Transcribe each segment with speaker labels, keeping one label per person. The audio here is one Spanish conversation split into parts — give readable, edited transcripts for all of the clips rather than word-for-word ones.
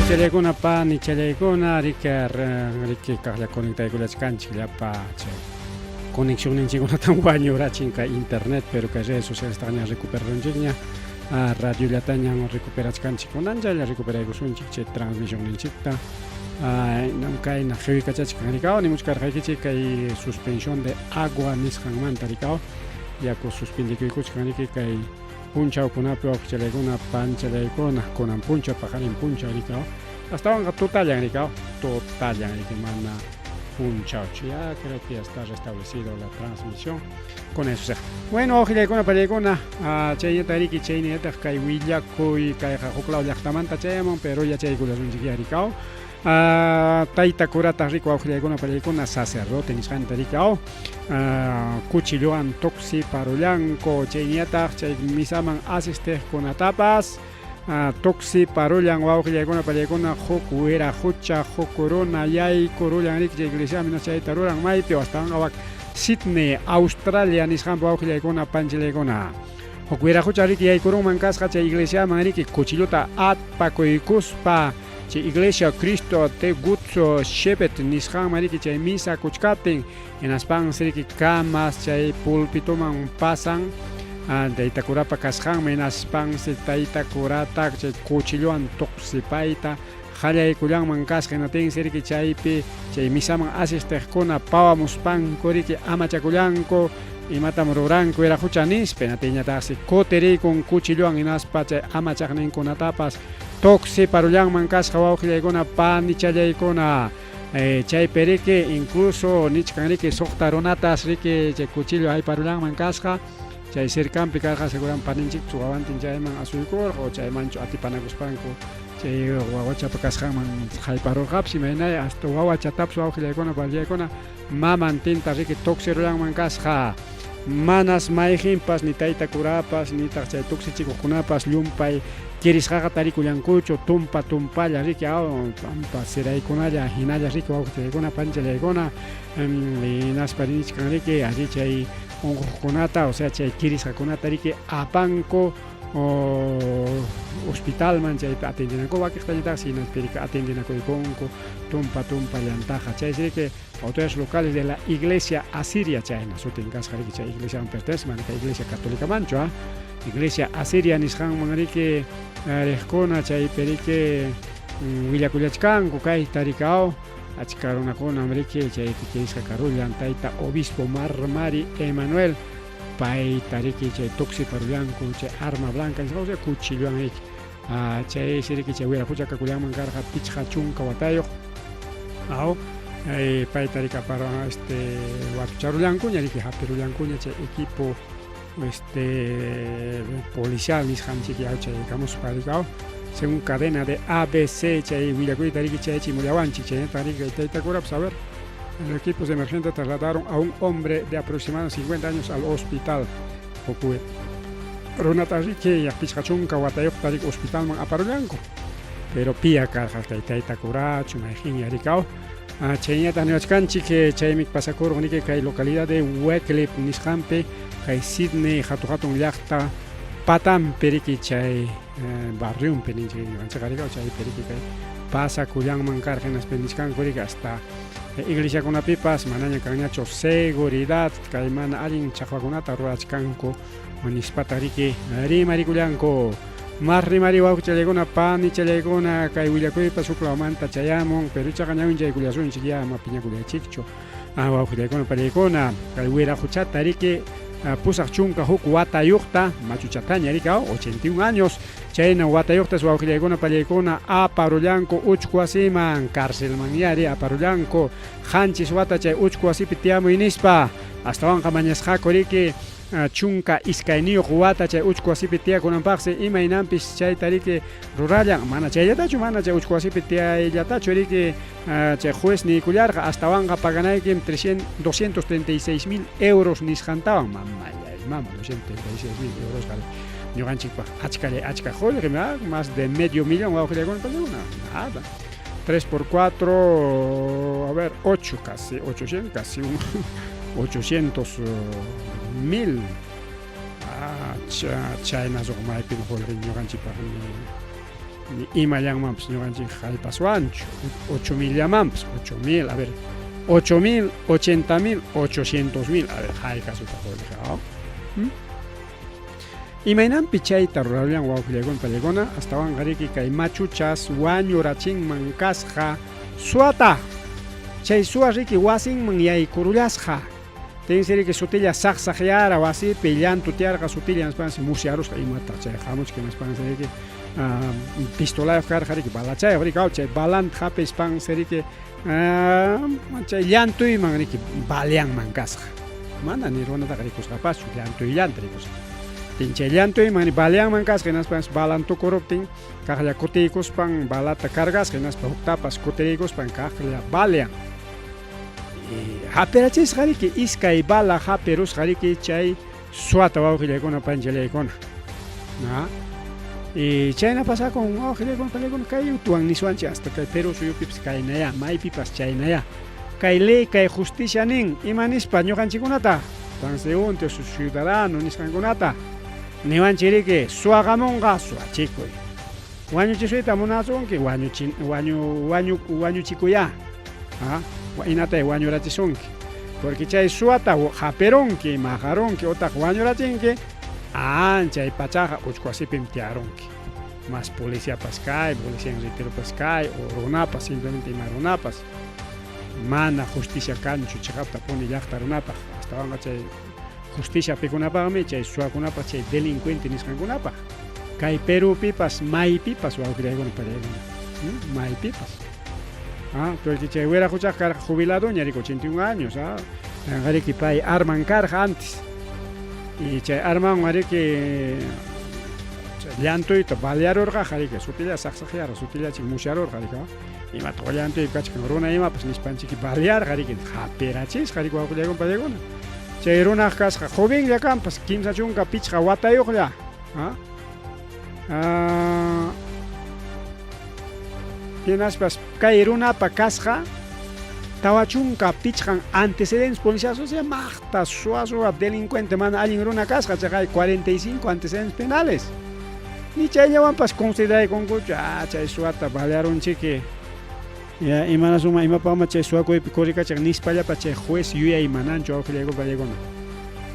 Speaker 1: Chaleikuna pan y chaleikuna riker kahla conectaikulas la pa conexión en chingona tan baño rachinka internet pero que redes sociales están recuperando a radio la taña recuperas canchi con anja la recupera gusun chiche transmisión en chita nunca en heavy chachikanikao ni muchas carga y suspensión de agua nishanman tarikao ya con suspende que kuchkaniki kai puncha o kuna peo chaleikuna pan chaleikuna con puncha pajarin puncha rikao hasta van total ya rikao total ya que manda puncha ya creo que ya está restablecido la transmisión con eso bueno ojile con palegona chayeta tariki chayni eta kai willa koi kai hokla llaqtamanta chayamon pero ya chay kulas unjiya rikao taita kurata rico ojile con palegona sacerdote nishan tarikao cuchilloan toxi parollanco chayniata chay misaman asiste con atapas toxi parollan ojile con palegona jokuera jocha jokorona yai korollan rik iglesia mina chay taroran mai pero hasta ngawak Sydney, Australia, nishan ojile con panchelegona jokuera jocha rik yai koroman kasqa chay iglesia manriki cuchillota atpakoikuspa che iglesia Cristo te gutso shepet nishan mariki chay misa kuchkatin en aspan siriki camas chay pulpito man pasan de itakurapa kashan men aspan se taita kurata chay cuchilloan toxipaita jaya kulan man kashan ten siriki chaypi chay misa man asiste kona pawamos pan koriki amachakulanko y matam roranco era juchanis penateña tasi kotere con cuchilloan en aspa chay amachaknen con atapas toxi parullan mancas jawauji gona pan ni chay gona chay pereke incluso nichkanrike soqtaronatas rike chay cuchillo hay parullan mancasja chay cercampi caja seguran paninchik chuavantin chay man azuicor o chay mancho atipanaguspanco chay wawacha pakasja man hay parolgapsi mena hasta wawacha tapsu auji gona palya gona mamantinta rike toxi rullan mancasja manas maijimpas ni taita kurapas ni tachay toxi chikukunapas llumpay quieres jaga tarikulancucho tumpa tumpalla riki pampa seraikunalla hinalla riki wauqtiykuna panchallaykuna nasparinich kanriki aricha y unqukunata o sea chay kirisqakunata riki apanko hospital man chay atendinako wakiqtañataq sinaspirika atendinakuikunku tumpa llantaja chay riki autoridades locales de la iglesia asiria chayna sutin kasqa riki chay iglesia pertenece man iglesia católica mancho iglesia asiria nishan manriki rejkona chay perike willakullachkanku kay tarikao achkarunakuna amriki chay tikisqa karullan tayta obispo Mari Emanuel pay tariki chay toxi parullanku chay arma blanca nisqa cuchilluan riki chay siriki chay wirakuchaka kullaman karqa pichqa chunka watayoq pay tarika para watucharullankuña riki hapirullankuña chay equipo policial nisqanchik yauchay digamos parikao según cadena de ABC chay willakuy tariki chay chimullawanchik chay tariki taytakurapis a ver los equipos emergentes trasladaron a un hombre de aproximadamente 50 años al hospital Hokue runata riki yakpichqachunka watayoq tarik hospital man aparullanku pero pia karqa taytakurachu mayjin yarikao chayñata niwachkanchik chaymik pasakurq niki kay localidad de Wycliffe nisqanpi kay Sydney hatun llaqta Patam periki chay barriumpi ninchik niwanchaqarika chay periki kay pasakullanman karqinas peniskanku riki hasta iglesiakunapipas manaña kanñachu seguridad kay mana allin chaqwakunata rurachkanku nispata riki rimarikullanku mas rimari wawqichallaykuna pani challaykuna kay willakuypas huklawmanta chayamun pero ichaqa ñawin chaykullasunchik ya mapiñakullaychikchu wawqillaykuna pallaykuna kay wiraquchata riki pusaq chunka huk watayuqta machuchataña rikao 81 años chayna watayuqtas wawqillaykuna pallaykuna aparullanku uchku wasiman cárcelman yari aparullanku qanchis wata chay uchku wasipi tiyamuy nispa astawan mañasqaku riki chunka iskayniyuq wata chay uchku wasipi tiyakunanpaqsi imaynampis chay tariki rurallan mana chayllatachu mana chay uchku wasipi tiyayllatachu riki chay juez nikullarqa astawanqa paganaykim 236.000 euros nisqantawan mama 236.000 euros ñuqanchikpaq achka joyri más de medio millón wawqillaykuna nada 3 por 4 a ver 8 casi 800 casi 800.000 chayna zoqmaypin joyri ñuqanchikpaq imallanmanpas ñuqanchik hallpaswanchu 8.000 llamanpas 8.000 a ver 8.000 80.000 800.000 a ver haykasuta qollija imaynanpi chayta rurarullan wawqillaykuna pallaykuna astawan qariki kay machuchas wañurachinman kasqa suwata chay suwa riki wasinman yaykurullasqa tinsiriki sutilla saqsaqyara wasipi llantutiarqa sutilla nispansi musyarusqa imata chay hamuchki nispansiriki pistolayuq karqa riki balachayuq riki chay balanta hapispansiriki chay llantuyman riki balyanman kasqa mana ni runataqa rikusqapaschu llantuyllanta rikusqa chay llantuyman balyanman kasqa hinaspas balan tukuruptin kaqlla kutiykuspan balata kargasqa hinaspa huktapas kutiriykuspan kaqlla balyan hapirachisqa riki iskay bala hapirusqa riki chay suwata wawqillaykuna panchallaykuna y chayna pasakun wawqillaykuna pallaykuna kay utuwan niswanchik hasta kay Perú suyupipas kaynaya maypipas chaynaya kay ley kay justicia nin imanispa ñuqanchikkunata transeúnte ciudadano nisqankunata niwanchik riki suwaqamunqa suwachikuy wañuchisuyta munachunki wañuchikuya inatay wañurachisunki porque chay suwata hapirunki majarunki utaq wañurachinki chay pachaqa uchkuasipim tiarunki mas policiapas kay policía retiropas kay o runapas simplemente ima runapas mana justicia kanchu chiqapta puni llaqta runapaq astawanqa chay justicia pikunapaqmi chay suwakunapaq chay delincuente nisqankunapaq kay Perupipas maypipas wawqillaykuna pallaykuna maypipas porque chay wiraquchaq karqa jubiladoña riki 81 años riki pay arman karqa antes y chay armanwan riki llantuyta balyarurqa riki sutilla saqsaqyara sutillachik musyarurqa riki imata llantuypi kachkan runa imapas nispanchiki balyarqa riki hapirachisqa riki wawqillaykuna pallaykuna chay runaq kasqa jovenlla kanpas kimsa chunka pichqa watayuqlla hinaspas kay runapa kasqa tawa chunka pichqan antecedentes policiales o sea maqta suwa delincuente mana allin runa kasqa chay 45 antecedentes penales ni chayllawanpas consideraykunkuchu chay suwata balyarunchiki ya imanasuma imapaqma chay suwakuypi kurikachaq nispallapas chay juez yuyay mananchu wawqillaykuna pallaykuna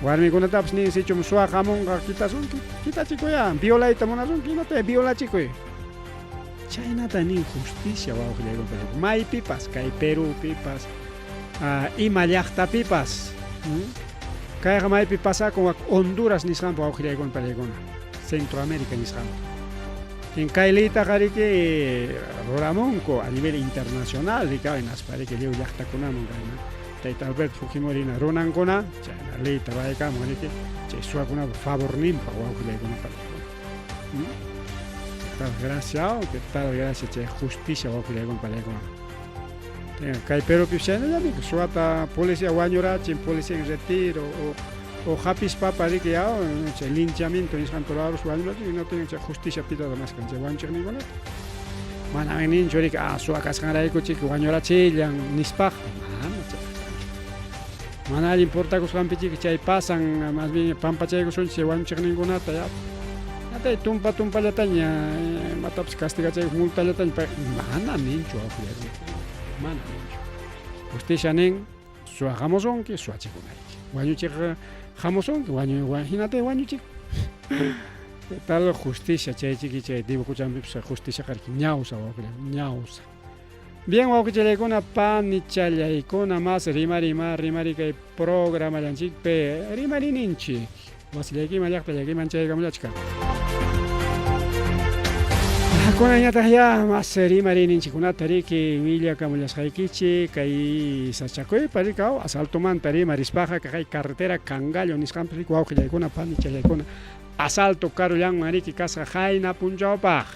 Speaker 1: warmikunatapas ninsichum suwaqamunqa kitachikuya violayta munasunki inata violachikuy chaynata nin justicia wawqillaykuna pallaykuna maypipas kay Perupipas ima llaqtapipas kayqa maypi pasakun Honduras nisqanpa wawqillaykuna pallaykuna Centroamérica nisqanpa kay leytaqa riki ruramunku a nivel internacional rikaw hinaspa riki lliw llaqtakunaman kayna tayta Alberto Fujimori runankuna chayna leyta raykamun riki chay suwakunapa favor ninpa wawqillaykuna pallaykuna qué tal gracia chay justicia wawqillaykuna pallaykuna kay Perupipas chaynallami suwata policía wañurachin policía en retiro o hapispapa riki chay linchamiento nisqan turados wañurachin no tienen chay justicia pitada mas kan chay wanchiqninkunata mana ninchu riki suwa kasqanrayku chiki wañurachillan nispaq mana allin portakusqanpi chiki chay pasan más bien pampachaykusunchik chay wañuchiqninkunata yatay tumpallataña imatapas castigachayku multallataña mana ninchu wawqillaykuna mana ninchu justicia nin suwaqamusunki suwachikunayki wañuchiq hamusunki hinatay wañuchik tal justicia chaychiki chay dibujuchanpipas justicia karki ñawsa wawqillaykuna ñawsa bien wawqillaykuna panichallaykuna mas rimari kay programallanchikpi rimarininchik wasillaykima llaqtallaykima chaykamallachka kunañataq ya mas rimarininchikkunata riki willakamullashqaykichik kay sachakuypa riki asaltomanta rimarispaqa kay carretera Cangallo nisqanpi riki wawqillaykuna panichallaykuna asalto karullanman riki kasqa hayna punchawpaq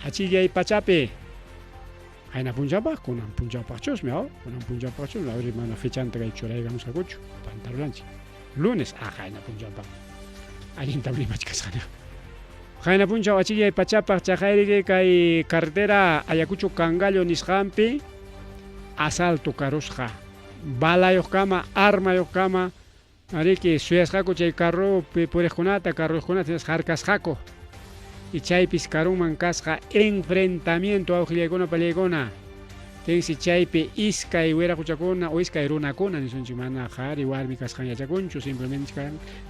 Speaker 1: achillay pachapi hayna punchawpaq kunan punchawpaqchusmi kunan punchawpaqchusmi awri mana fechanta kay churaykamusqakuchu pantarulanchik lunes hayna punchawpaq allintam rimachkasqana hayna punchaw achillay pachapaq chaqay kay carretera Ayacucho Cangallo nisqanpi asalto karusqa balayuq kama armayuq kama riki suyasqaku chay carrupi puriqkunata harkasqaku y chaypis karuman kasqa enfrentamiento awqillaykuna pallaykuna tensi chaypi iskay wiraquchakuna o iskay runakuna nisunchik mana qhari warmi kasqan yachakunchu simplemente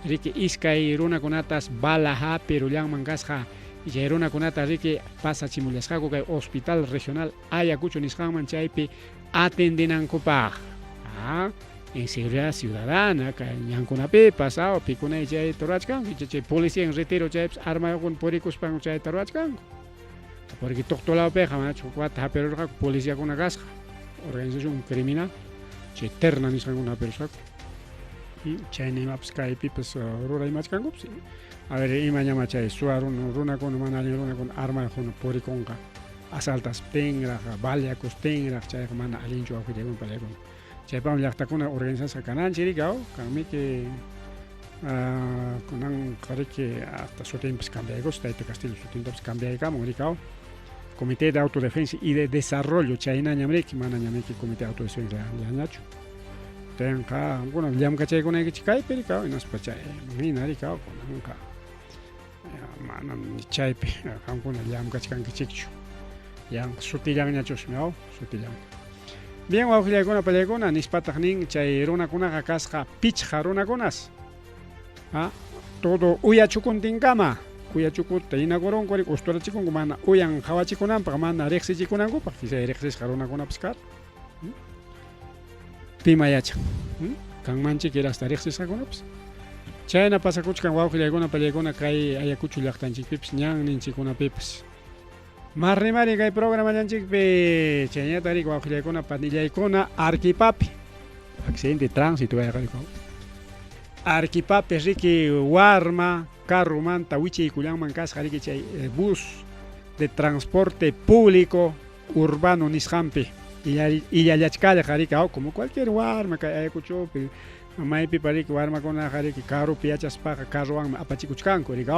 Speaker 1: riki iskay runakunatas bala hapi rullanman kasqa y chay runakunata riki pasachimullasqaku kay hospital regional Ayacucho nisqanman chaypi atendinankupaq en seguridad ciudadana kay ñankunapi pasado pikunay chay torachkanku chay policía en retiro chaypis armayuqun purikuspan chay torachkanku porque toqtolawpiqa manachu wata hapirirqaku policíakuna kasqa organización criminal chay terna nisqankuna hapirisqaku chayna imapis kaypipas ruraymachkankupas a ver ima ñama chay suwa runakuna mana allin runakuna armayuqkuna purikunqa asaltas pingraq baliakus pingraq chayqa mana allinchu awqillaykuna pallaykuna chaypam llaqtakuna organización kananchik rikaw kanmiki kunan qariki hasta sutinpis cambiaykus Tayta Castillo sutintapas cambiaykamun rikaw Comité de Autodefensa y de Desarrollo chayna ñamriki mana ñamiki Comité de Autodefensa llañachu tenqa kuna llamkachaykunaykichik kaypi rikaw hinaspa chay hina rikaw kunanqa mana chaypi qankuna llamkachkankichikchu sutillanñachusmi sutillanqa bien wawqillaykuna pallaykuna nispataq nin chay runakunaqa kasqa pichqa runakunas todo uyachukuntinkama uyachukuta inakurunku usturachikun mana uyan hawachikunanpaq mana riqsichikunankupaq chay riqsisqa runakunapas kar pima yachan kanmanchik hasta riqsisqakunapas chayna pasakuchkan wawqillaykuna pallaykuna kay Ayacucho llaqtanchikpipas ñan ninchikunapipas Marrimari kay programa llanchikpi chayñata riki wawqillaykuna panillaykuna Arquipapi accidente de tránsito Arquipapi riki warma carrumanta wichaykullanman kasqa riki chay bus de transporte público urbano nisqanpi illallachkalla riki como cualquier warma kay Ayacuchopi maypipa riki warmakunaqa riki carrupi yachaspaqa carruwanmi apachikuchkanku riki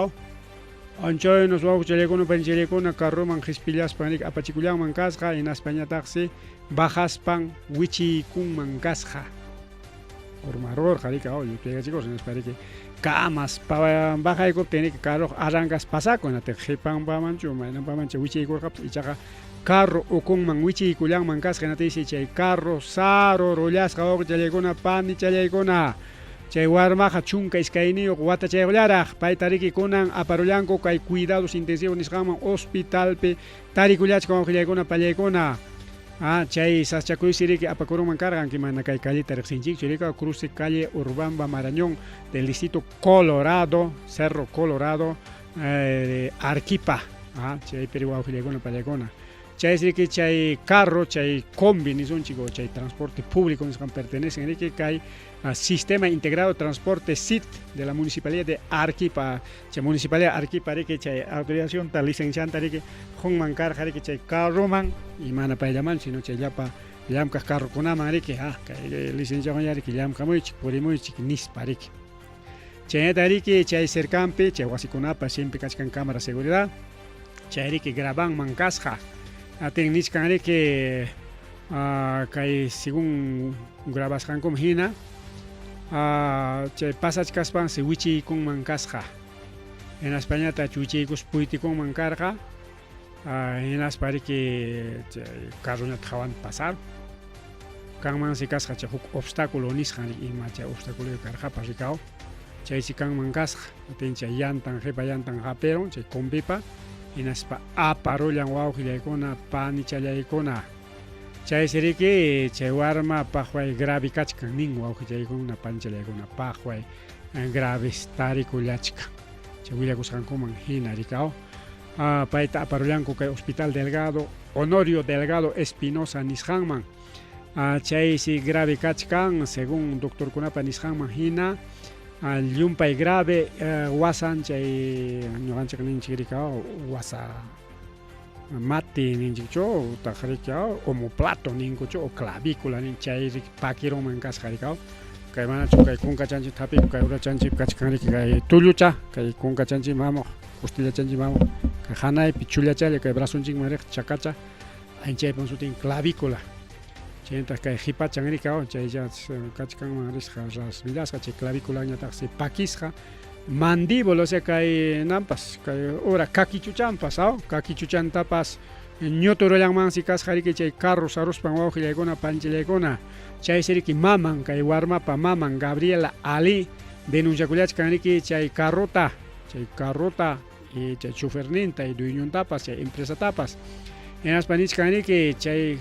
Speaker 1: Anchaynos wawqillaykuna panillaykuna carruman hispillaspan riki apachikullanman kasqa hinaspañataqsi bajaspan wichiykunman kasqa urmarurqa riki yupayachikush hinaspa riki kamas bajaykuptin riki carruqa arrankas pasakun hinataq qipanpamanchu maynampamanchu wichaykurqapas ichaqa carro ukunman wichiykullanman kasqa hinataqsi chay carro saro rullasqa wawqillaykuna panichallaykuna chay warmaqa chunka iskayniyuq watachayuqllaraq payta riki kunan aparullanku kay cuidados intensivos nisqanman hospitalpi tarikullachka wawqillaykuna pallaykuna chay saschakuysi riki apakurunman karqanki mana kay callita riqsinchikchu rika cruce calle Urbamba Marañón del distrito Colorado Cerro Colorado Arquipa chaypiri wawqillaykuna pallaykuna chay riki chay carro chay combi nisunchik chay transporte público nisqan pertenecen riki kay Sistema Integrado de Transporte SIT de la Municipalidad de Arequipa. Chay Municipalidad de Arequipa riki chay autorización ta licencianta riki hunman karqa riki chay carroman y mana payllaman sino chay llapa llamkaq carrokunaman riki kay licenciawan riki llamkamuychik purimuychik nispa riki chayta riki chay cercanpi chay wasikunapa siempre kachkan cámara de seguridad chay riki grabanman kasqa atin niskan riki kay según grabasqankum hina chay pasachkaspan si wichiykunman kasqa hinaspañata wichiykus puytikunman karqa hinaspa riki chay carruñata hawan pasar kanman si kasqa chay huk obstáculo nisqan riki ima chay obstáculo karqapas rikaw chaysi kanman kasqa atin chay llantan qipa llantan hapiron chay combipa hinaspa aparullan wawqillaykuna panichallaykuna chaysi riki chay warma paqway grave kachkan nin wawqillaykuna panichallaykuna paqway graves tarikullachkan chay willakusqankuman hina rikaw payta aparullanku kay Hospital Delgado Honorio Delgado Espinosa nisqanman chaysi grave kachkan según doctorkunapa nisqanman hina llumpay grave wasan chay ñuqanchik ninchik rikaw wasa mati ninchikchu utaq riki omoplato ninkuchu o clavícula nin chay riki pakironman kasqa rikaw kay manachu kay kunkachanchik thapipi kay urachanchik kachkan riki kay tullucha kay kunkachanchik mamuq costillachanchik mamuq kay hanaypi chullachalla kay brazonchikman riq chakacha chaypan sutin clavícula chayta kay qhipachan rikaw chay kachkanman risqa ras villasqa chay clavículañataqsi pakisqa mandíbula, o sea, kay nampas, kay ora kakichuchampas, kakichuchantapas ñotorollaman si kasqariki chay carros aruspan wawqillaykuna panchillaykuna chay siriki maman kay warmapa maman Gabriela Ali denunciakullachkanriki chay carrota y chay choferninta y dueñontapas chay empresatapas enaspa nichkanriki chay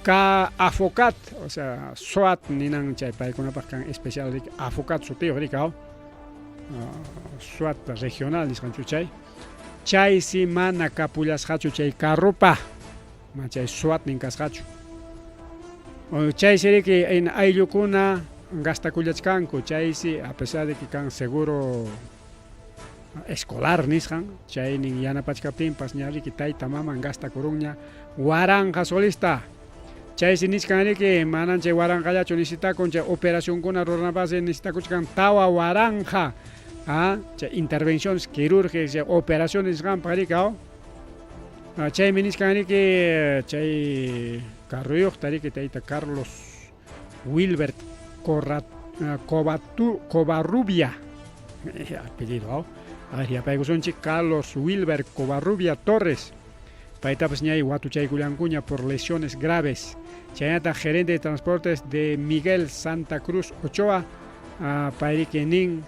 Speaker 1: ka afocat, o sea, SWAT ninan chay paykunapas kan especial afocat sutio rika SWAT regional nisqanchu chay si mana kapullasqachu chay carropa chay SWAT ninkasqachu chay siriki en ayllukuna gastakullachkanku chay si a pesar de que kan seguro escolar nisqan chay nin yanapachkaptinpas ñariki tayta maman gastakurunña waranja solista chay si niskanriki manan chay waranjallachu necesitakun chay operacionkuna ruranapas necesitakuchkan tawa waranja chay intervenciones quirúrgicas operaciones nisqanpaq chaymi niskanriki chay carruyuqtariki tayta Carlos Wilbert Covarrubia apellido yapaykusunchik Carlos Wilbert Covarrubia Torres paytapas ñay watuchaykullankuña por lesiones graves chaynata gerente de transportes de Miguel Santa Cruz Ochoa payriki nin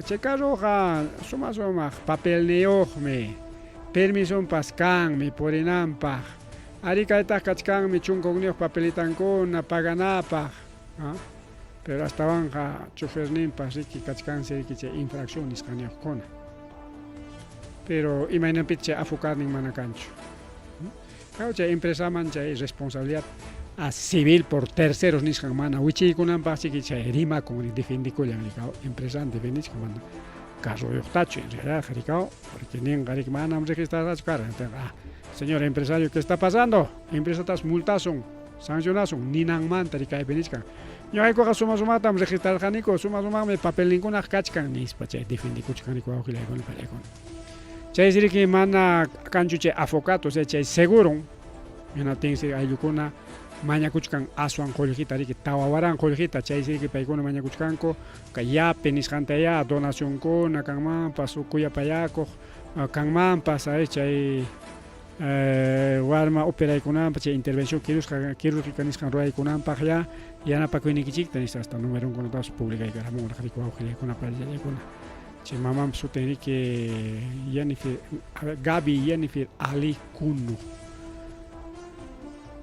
Speaker 1: chay carroqa sumaq papelniyuqmi permisonpas kanmi purinanpaq ari kaytaq kachkanmi chunkuqniyuq papelitankuna paganapaq pero hastawanja choferninpas riki kachkansi riki chay infracción nisqaniyuqkuna pero imaynapit chay afocarnin mana kanchu chay empresaman chay responsabilidad civil por terceros nisqan mana wichiykunanpaq chiki chay rimakun defendikullan rikaw empresan defendichkan mana carroyuqtachu en realidad rikaw porque ninqa riki manam registrarachu karan señor empresario, ¿qué está pasando? Empresatas multasun, sancionasun, ninanmanta rikaypi nishkan. Ñuqaykuqa suma-sumatam registrarqaniku, suma-sumaqmi papelninkunaq kachkan nispa chay defendikuchkaniku wawqillaykuna palaykuna. Chay siriki mana kanchu chay afocato, o sea, chay seguro, ñanatinsi ayllukuna mañakuchkan aswan qullqita riki tawawaran qullqita chay siriki paykuna mañakuchkanku kay yapi nisqantaya donacionkuna kanmanpas ukuyapayakuq kanmanpas chay warma operaykunanpaq chay intervención quirúrgica nisqan ruraykunanpaq yanapakuynikichikta nisqa hasta numeronkunatapas publicaykaramunqa riki wawqillaykunapa allallaykuna chay mamanpas sutin riki Gaby Jennifer Ali Kuno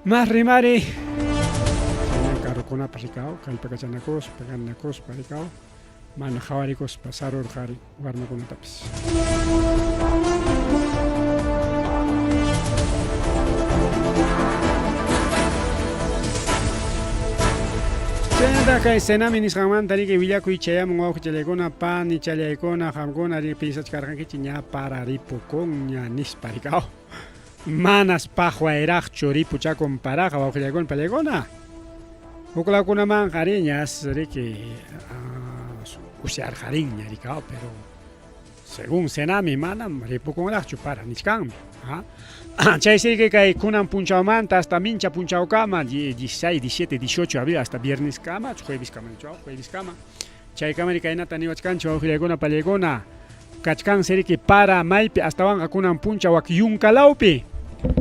Speaker 1: más rimari chayna carrukunapas rikaw kallpakachanakuspa gannakuspa rikaw mana qhawarikuspa sarurqari warmakunatapas chayna kay senami nisqanmanta riki willakuy chayamun wawqichallaykuna pani challaykuna qamkuna pisachkarqankichik ña para ripukunña nispa rikaw manas paqwayraqchu ripuchakun paraqa wawqillaykuna pallaykuna uklawkunaman qariñas riki usyarqariña rikaw pero según senami manam ripukunraqchu para nishkanmi chay sirki kay kunan punchawmanta hasta mincha punchawkama 16, 17, 18 abril hasta viernes kama jueves kama chaykamari kaynata niwachkanchik wawqillaykuna pallaykuna kachkan sirki para maypi astawanqa kunan puncha wak yunkalawpi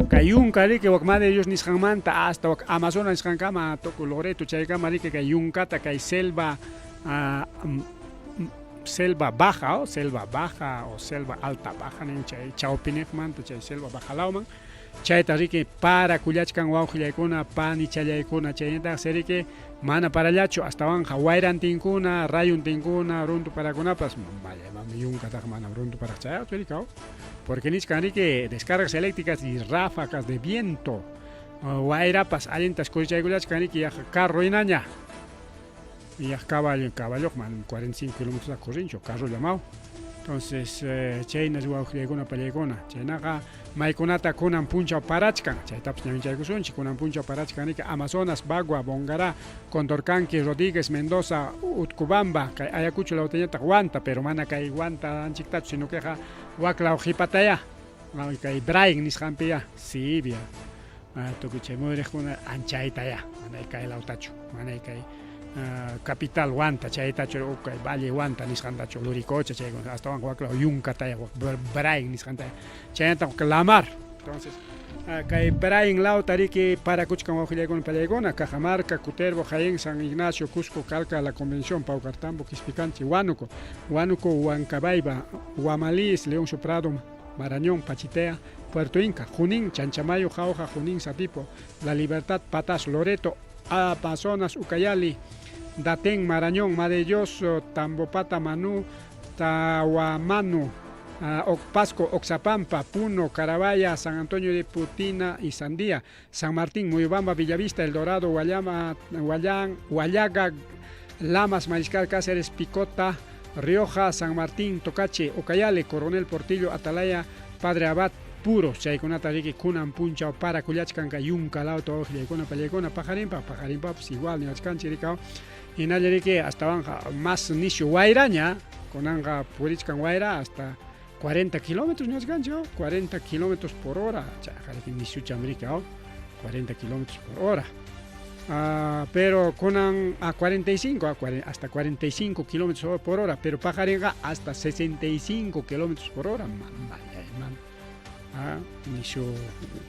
Speaker 1: kay yunka riki wak Madre Dios nisqanmanta hasta wak Amazonas nisqankama tukuy Loreto chaykama riki kay yunkata kay selva baja o selva alta baja nin chay chawpinejmanta chay selva bajalawman chayta riki para kullachkan wawqillaykuna pani challaykuna chaynata siriki mana parallachu astawanja wayrantinkuna rayuntinkuna runtu parakunapas mami yunkataqa mana runtu paraq chayachu rikaw porque nisqan riki descargas eléctricas y ráfagas de viento wayrapas allintas kurichaykullachkan riki yaqa carro inaña yaq caballo man 45 kilómetros corrincho carro llamado entonces chaynas wawqillaykuna pallaykuna chaynaqa maykunata kunan punchaw parachkan chaytapas ñawinchaykusunchik kunan punchaw parachkan riki Amazonas, Bagua, Bongará, Condorcanqui, Rodríguez, Mendoza, Utcubamba kay Ayacucho lawtañataq wanta pero mana kay wanta anchiktachu sino que waklaw qhipataya kay Brain nisqanpiya Sibia tukuy chay muyriqkuna anchaytaya mana kay lawtachu mana kay capital Huanta, chaytacho ukay valle Huanta nisqantacho luricocha chay hasta wakla yunkataya brain nisqantaya chayta lamar. Entonces kay brain lao tariki para kuchkan wawqillaykuna pallaykuna Cajamarca, Cutervo, Jaén, San Ignacio, Cusco, Calca, La Convención, Paucartambo, Quispicanchi, Huánuco, Huancabamba, Huamalís, León Soprado, Marañón, Pachitea, Puerto Inca, Junín, Chanchamayo, Jauja, Junín, Sapipo, La Libertad, Patas, Loreto, Amazonas, Ucayali, Datén, Marañón, Madelloso, Tambopata, Manú, Tahuamanu, Pasco, Oxapampa, Puno, Carabaya, San Antonio de Putina y Sandía, San Martín, Moyobamba, Villavista, El Dorado, Huallaga, Lamas, Mariscal, Cáceres, Picota, Rioja, San Martín, Tocache, Ucayali, Coronel Portillo, Atalaya, Padre Abad, Puro, Chayconata, Ricky, Kunan, Puncha, Para, Cuyachcanca, Yunca, Lauto, Ojillecona, Pallecona, Pajarimpa, pues igual, ni Achcanchi, Ricao, y Nayarique, hasta Banja, más Nishu, Guairaña, con Anga, Purichcan, Guaira, hasta 40 kilómetros, ¿no es gancho? 40 kilómetros por hora, Chajariki, Nishu, Chamrica, 40 kilómetros por hora. Pero con a 45, hasta 45 kilómetros por hora, pero Pajarenga hasta 65 kilómetros por hora, ni su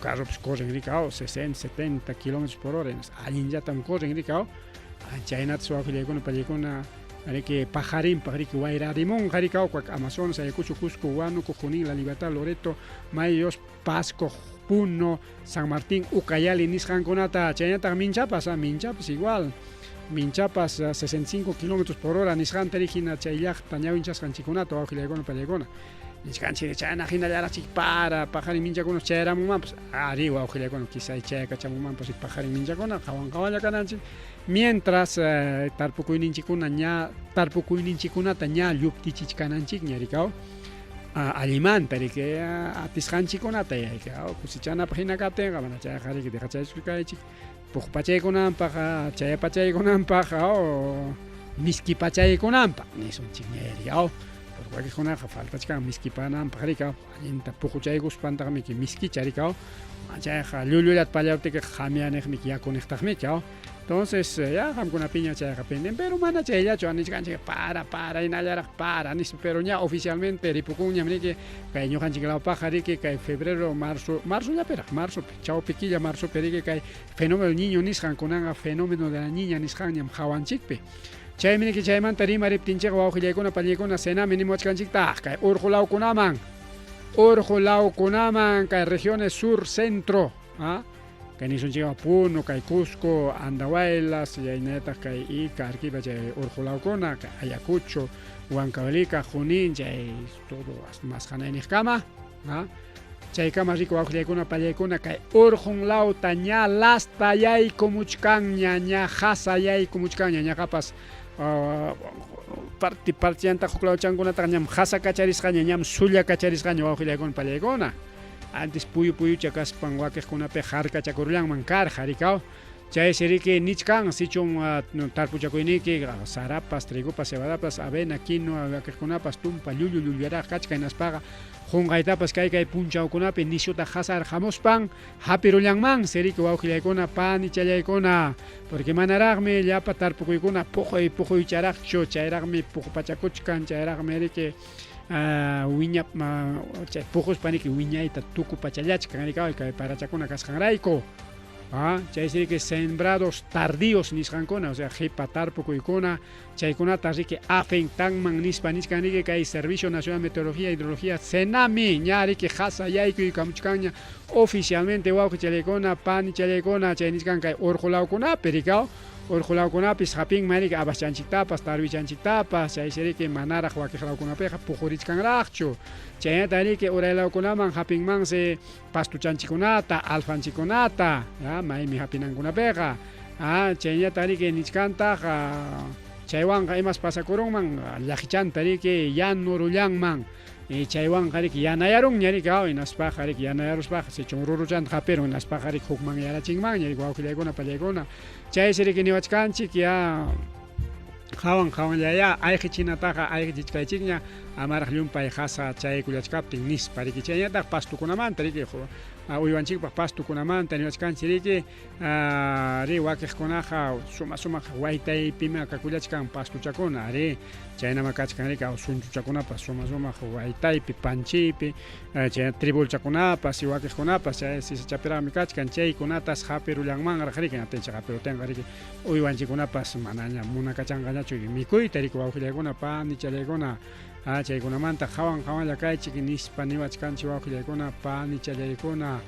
Speaker 1: carro pues corren ricao 60, 70 kilómetros por hora, alguien ya tan corren ricao, China suave con película, que Pajarín, Pajariki, Guairarimón, Jaricao, Amazonas, Ayacucho, Cusco, Huánuco, Junín, La Libertad, Loreto, Mayos, Pasco, Puno, San Martín, Ucayali, Nisqanconata, Chayanata, Minchapas, Minchapas igual, Minchapas 65 kilómetros por hora, Nisqan Terijina, Chayaj, Tañavinchas, Canchiconato, Aujilegona, Pallegona. Nisqanchi de Chayana, Jina, Yara, para, Pajari, Minchaconos, Chayaramuman, pues arriba, Aujilegona, quizá Chayaka, Chamuman, pues Pajari, Minchacona, Jawan, Kawaya, Cananchi. Mientras, Tarpucuininchicuna, Tarpucuininchicuna, Taña, Yuptichicanancic, Ñaricao. Alimanta que atisjanchi con ataya que kusichana pagina kate gamana chaya jari que deja chaya sukai pues pachay con ampa chaya pachay con ampa o miski pachay con ampa ni son chineri o por cualquier cosa falta chica miski pana ampa jari ka inta poco chay gus panta mi que miski chari ka chaya ja lululat payaute que jamiane mi que ya conecta mi ka. Entonces, ya, con una piña chaya penden, pero mana chaya, chuanis canche para, y nayara para, pero ya oficialmente, ripucuña, mrique, que yo canche la pajari, que febrero, marzo ya pera, marzo, chao piquilla, marzo, perique, que fenómeno del niño nisjan, con un fenómeno de la niña nisjan, yam jawanchikpe. Chay mini que chay man tarima reptinche, guajilla con una pallicona, cena, mínimo chanchik, que urjulao kunaman, que regiones sur, centro, que ni son llega Puno, que Cusco, Andahuaylas, y hay netas que Ica, Arquiva, que Urjulaucona, que Ayacucho, Huancavelica, Junín, que todo más Janainijcama, Chaykama rico Aujaycuna, Pallaycuna, que Urjunlau, Taña, Lasta, Yay, Comuchcan, Ñaña, Jasa, Yay, Comuchcan, Ñaña, Capas, Partianta, Juclauchancuna, Tañam, Jasa, Cachariscaña, Ñam, Zulia, Cachariscaña, Aujaycuna, Pallaycuna. Antes puyu chacas panguaques con una pejarca chacurulang mancar jaricao chay serike nichkan sichon tarpuchakuiniki sarapas trigupas cebadapas avena quinoa vaqueskunapas tumpa llullara kachka inaspaga junqaytapas kay punchawkunapi nishuta hasar jamuspan hapirullanman serike wawqillaykuna pani challaykuna porque manaraqmi llapa tarpukuykuna puquycharaqchu chayraqmi puqpachakuchkan chayraqmi rike wiña pujos paniki wiñaita tuku pachallachka kanikao kay parachakuna kasqanrayku chay que sembrados tardíos nisqankuna o sea hipa tarpukuykuna chaykunata riki afentanman nispa nisqanriki kay Servicio Nacional de Meteorología y Hidrología Senami ñariki hasa yaykuy kamuchkanña oficialmente wawqi challaykuna pani challaykuna chay nisqan kay urqulawkunapi rikao urqulawkunapis hapin marik abaschanchiktapas tarwichanchiktapas chay seriki manaraq wakiqlawkunapiqa puqurichkanraqchu chayta riki uraylawkunaman hapinmansi pastuchanchikunata alfanchikunata maymi hapinankunapiqa chayñata riki nichkantaqa chaywanqa imas pasakurunman llakichanta riki yanurullanman chaywanqa riki yanayarunña riki inaspaqa riki yanayaruspaqa sichun ruruchanta hapirun inaspaqa riki hukman yarachinmanña riki wawqillaykuna pallaykuna chay siriki niwachkanchik ya hawan ya ayqichinataqa ayqichikaychikña amaraq llumpay hasa chaykullachkaptin nispa riki chayñataq pastukunamanta riki uywanchikpaq pastukunamanta niwachkanchik riki ri wakiqkunaqa sumaq waytaypimi kakullachkan pastuchakuna ari chaynama kachkan riki sunchuchakunapas sumaq waytaypi panchiypi chay tribulchakunapas y wakiqkunapas chay sisachapiraqmi kachkan chaykunatas hapirullanmanraq riki atinchik hapirutinqa riki uywanchikkunapas manaña munakachanqañachu mikuyta riki wawqillaykuna pani chalaykuna chaykunamanta hawanlla kaychik nispa niwachkanchik wawqillaykuna pani chalaykuna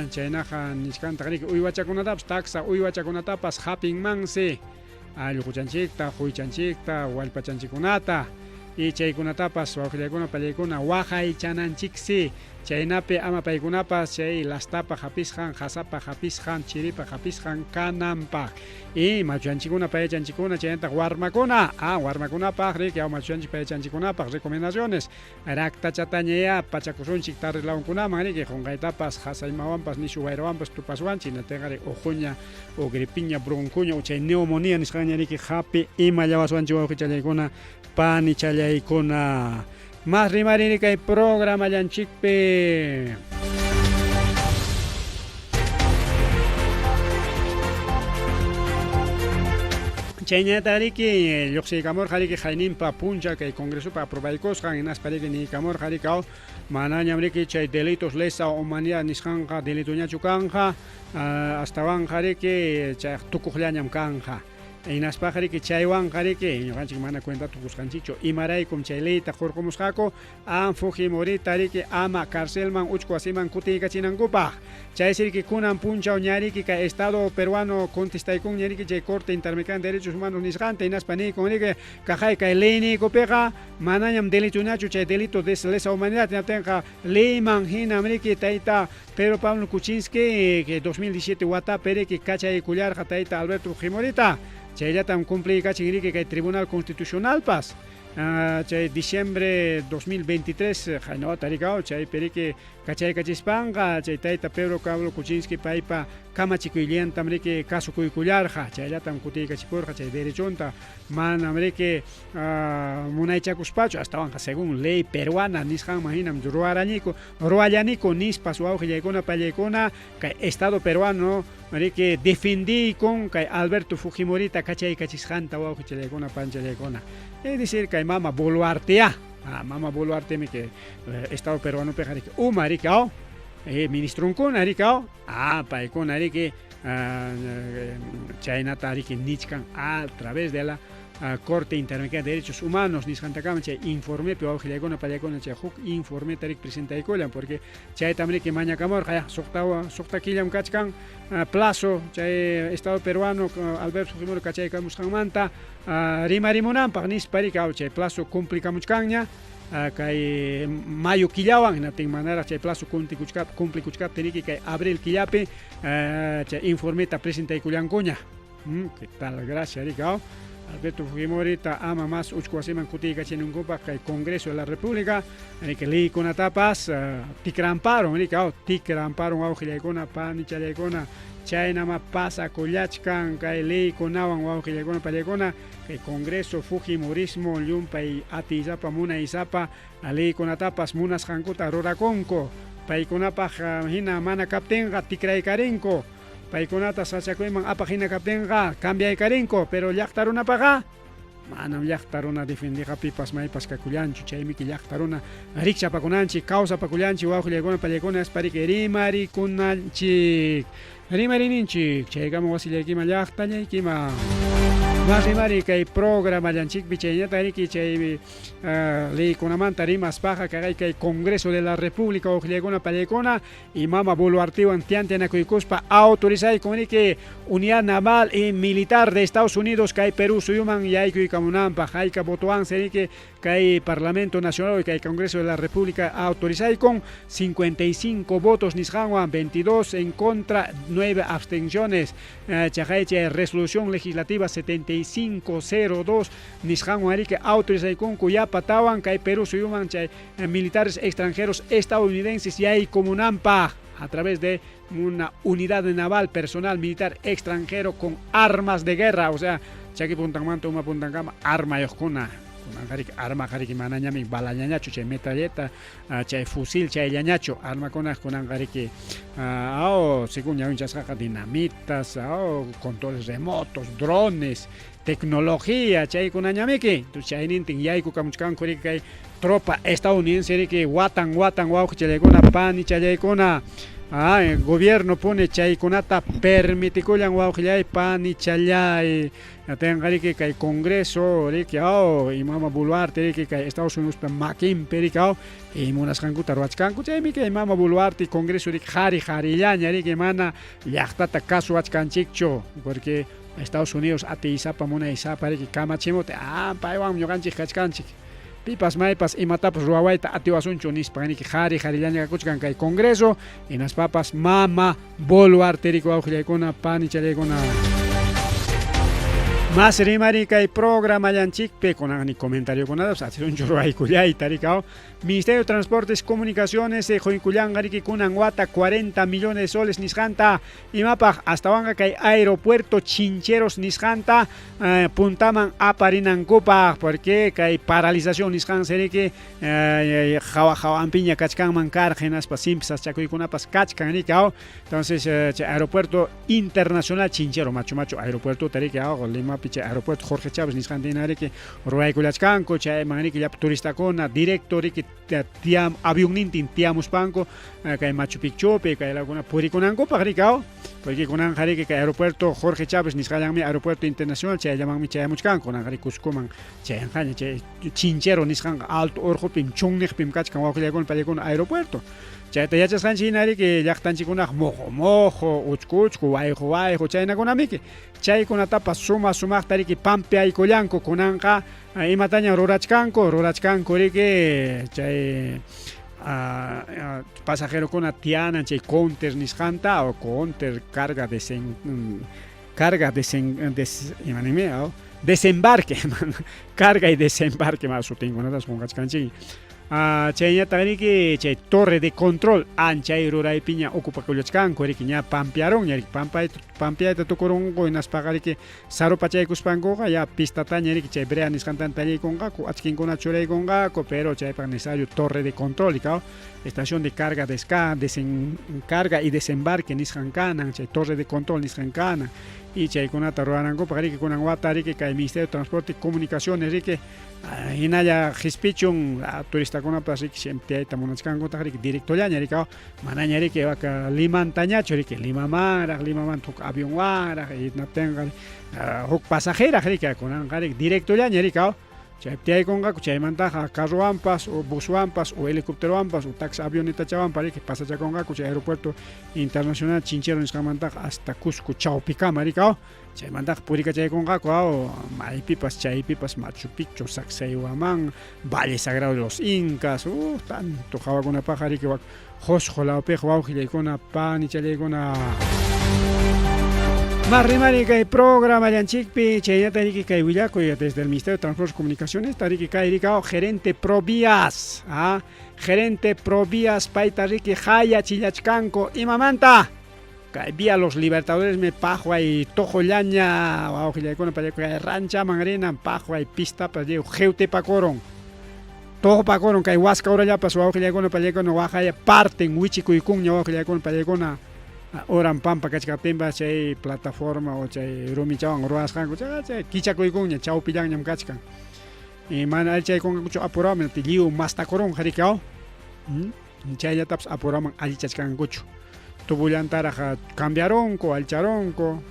Speaker 1: chaynaqa nishkantaq riki uywachakunatapas taksa uywachakunatapas hapinmansi allquchanchikta huychanchikta wallpachanchikkunata y chaykunatapas wawqillaykuna pallaykuna waqaychananchiksi chaynapi ama paykunapas chay lastapa hapisqan hasapa hapisqan chiripa hapisqan kananpaq y machanchikuna payachanchikuna chaynataq warmakunapaq riki machanchik payachanchikunapaq recomendaciones raktachatañaya pachakusunchik tarrilawankunaman riki qunqaytapas hasaymawanpas nishu wayrawanpas tupaswanchik natinqa ujuña o gripiña broncuña o chay neumonía nisqaña riki hapi ima llawaswanchik wawqichallaykuna pani challaykuna más rimarini kay programa llanchikpi chayñata riki lluqsiykamurqa riki hayninpa puncha kay congresopa aprobaykosqan hinaspa riki niykamurqa riki manañam riki chay delitos lesa humanidad nisqanqa delituñachu kanqa astawanqa riki chay tukuqllañam kanqa hinaspaqa riki chaywanqa riki ñuqanchik mana cuenta tukusqanchikchu imaraykum chay leyta hurqumusqaku Fujimorita riki ama carcelman uchku wasiman kutiykachinankupaq chaysi riki kunan punchaw ñariki kay Estado peruano contestaykun ñariki chay Corte Interamericana de Derechos Humanos nisqanta hinaspa niykun riki kajay kay leyniykupiqa manañam delituñachu chay delito de lesa humanidad ñatinqa leyman hinam riki tayta Pedro Pablo Kuczynski que 2017 watapi riki kachaykullarqa tayta Alberto Fujimorita chayllatam cumplikachin riki kay Tribunal Constitucionalpas chay diciembre 2023 haynawata rikaw chay periki kachaykachispanqa chay tayta Pedro Pablo Kuczynski paypa kamachikuyllantam riki kasukuykullarqa chayllatam kutiykachipurqa chay derechonta manam riki munaychakuspachu astawanqa según ley peruana nisqanman hinam ruwallaniku nispas wawqillaykuna pallaykuna kay Estado peruano riki defendiyku kay Alberto Fujimorita kachaykachisqanta wawqichallaykuna panchallaykuna es decir kay Mama Boluarte Mama Boluarte mi que Estado peruano peja riki uma riki ministrunkuna riki paykuna riki chaynata riki nichkan a través de la Corte Interamericana de Derechos Humanos nisqantakama chay informe pe wawqillaykuna pallaykuna chay huk informe tarik presentaykullan porque chaytam riki mañakamurqa suqta killam kachkan plazo chay Estado peruano Alberto Fujimori kachaykamusqanmanta rimarimunanpaq nispa riki chay plazo cumplikamuchkanña kay mayo killawan hinatin manaraq chay plazo cumplikuchkaptin riki kay abril killapi chay informeta presentaykullankuña ¿qué tal? Gracias riki Alberto Fujimorita ama más uchku wasiman kutiykachinankupak kay Congreso de la República riki leykunatapas tikramparon riki tikramparon wawqillaykuna pani challaykuna chaynama pasakullachkan kay leykunawan wawqillaykuna pallaykuna kay Congreso Fujimorismo llumpay atiyllapa munaysapa leykunatapas munasqankuta rurakunku paykunapaq hina mana kaptinqa tikraykarinku paykunata sachakuyman apaq hina kaptinqa cambiaykarinku pero llaqta runapaqa manam llaqta runa defendiqa pipas maypas kakullanchu chaymiki llaqta runa rikchapakunanchik kawsapakullanchik wawqillaykuna pallaykuna aspariki rimarininchik chaykaman wasillaykiman llaqtallaykiman Mari kay programa llanchikpi chayñata riki chay leykunamanta rimaspaqa kay Congreso de la República wawqillaykuna pallaykuna y Mama Boluartewan tiyantinakuykuspa autorizaykun riki Unidad Naval y Militar de Estados Unidos kay Perú suyuman yaykuykamunanpaq hayka votowansi riki kay Parlamento Nacional y kay Congreso de la República autorizaykun 55 votos nisqanwan 22 en contra 9 abstenciones chay resolución legislativa 7502 nisqanwan riki autorizaykunku yapatawan kay Perú suyuman chay militares extranjeros estadounidenses yaykumunanpaq a través de una unidad naval personal militar extranjero con armas de guerra, o sea, chaki puntanmanta uma puntankama arma yoqkuna kunanqarik arma qariki manañami bala ñañachu chay metralleta chay fusil chay ñañachu arma kunanqariki según ñawinchasqaqa dinamitas controles remotos drones tecnología chaykunañamiki chaynintin yayku kamuchkanku kay tropa estadounidense riki watan wawqi challaykuna pani challaykuna el gobierno pone chaykunata permitikullan wawqillay pani challay atenqariki kay congreso riki imama Boluarte riki kay Estados Unidos makinpi riki munasqankuta ruwachkanku chaymi kay mama Boluarte congreso riki qharillaña riki mana llaqtata kasuwachkanchikchu porque Estados Unidos atiisapa munaysapa riki kamachimuti paywan ñuqanchik kachkanchik pipas maypas imatapas ruwawayta atiwasunchu nispaniki qharillaña kakuchkan kay congreso hinaspapas mama Boluarte riki wawqillaykuna pani challaykuna más rimari kay programa llanchikpi kunani comentariokunatas atirunchu ruwaykullayta riki Ministerio de Transportes y Comunicaciones Joinkullanqa riki kunan wata 40 millones de soles nisqanta imapaq hasta kay aeropuerto Chincheros nisqanta puntaman aparinankupaq porque kay paralización nisqansi riki hawanpiña kachkanman karqa hinaspa simpsas chakuykunapas kachkan riki entonces chay aeropuerto internacional Chinchero machu aeropuerto riki Limapi chay aeropuerto Jorge Chávez nisqanta hina riki ruwaykullachkanku chayman riki llapa turistakuna directo riki avionnintin tiamuspanku kay Machu Picchupi kay laguna purikunankupaq riki porque kunanqa riki kay aeropuerto Jorge Chávez nisqallanmi aeropuerto internacional chayllamanmi chayamuchkanku kunanqa riki Cuscoman chayanqaña chay Chinchero nisqanqa alto urqupim chunniqpim kachkan wawqillaykuna pallaykuna aeropuerto chayta yachasqanchik hina riki llaqtanchikkunaqa mojo uchku wayqu chaynakunamiki chaykunatapas sumaqta riki pampiyaykullanku kunanqa imataña rurachkanku riki chay pasajerokuna tianan chay counter nisqanta counter desembarque carga y desembarque más sutinkunatas qunqachkanchik chayñataq riki chay torre de control anchay ruraypiña ocupakullachkanku riki ña pampiaronña riki pampiyayta tukurunku hinaspaqa riki sarupachaykuspankuqa ya pistataña riki chay brea nisqantanta tallaykunqaku achkinkuna churaykunqaku pero chaypaq necesario torre de control estación de carga carga y desembarque nisqankanan chay torre de control nisqankanan y chaykunata ruranankupaq riki kunan wata riki kay Ministerio de Transporte y Comunicaciones riki hinalla hispichun turistakunapas riki shempiyayta munachkankutaq riki directollaña riki manaña riki waka limantañachu riki limaman huk avionwaraq hinaptinqa huk pasajeraq riki kunanqa riki directollaña riki chayptiyaykunqaku chaymantaqa carruwanpas o buswanpas o helicópterowanpas o taxi avionetachawanpas riki pasachakunqaku chay aeropuerto internacional Chinchero nisqanmantaqa hasta Cusco chawpikama riki chaymantaqa purikachaykunqaku maypipas chaypipas Machu Picchu Sacsayhuamán Valle Sagrado de los Incas tanto hawakunapaqa riki Josqo lawpiqa wawqillaykuna pani challaykuna más rimari kay programa llanchikpi chayñata riki kay willakuy desde el Ministerio de Transportes y Comunicaciones riki kay riki gerente Provías gerente Provías payta riki hayachillachkanku imamanta kay vía Los Libertadores me pajuay tojollaña wawqillaykuna kay ranchaman rinan pajuay pistapas qhewtipakuron tojopakuron kay wasqa urallapas wawqillaykuna pallaykuna waqaya parten wichikuykunña wawqillaykuna pallaykuna oran pampa kachkaptinpas chay plataforma o chay rumichawan ruwasqanku chay kichakuykunña chawpillanñam kachkan mana alchaykunqakuchu apuraman lliw mastakurunqa riki chayllatapas apuraman allichachkankuchu tubullantaraq cambiaronku alcharonku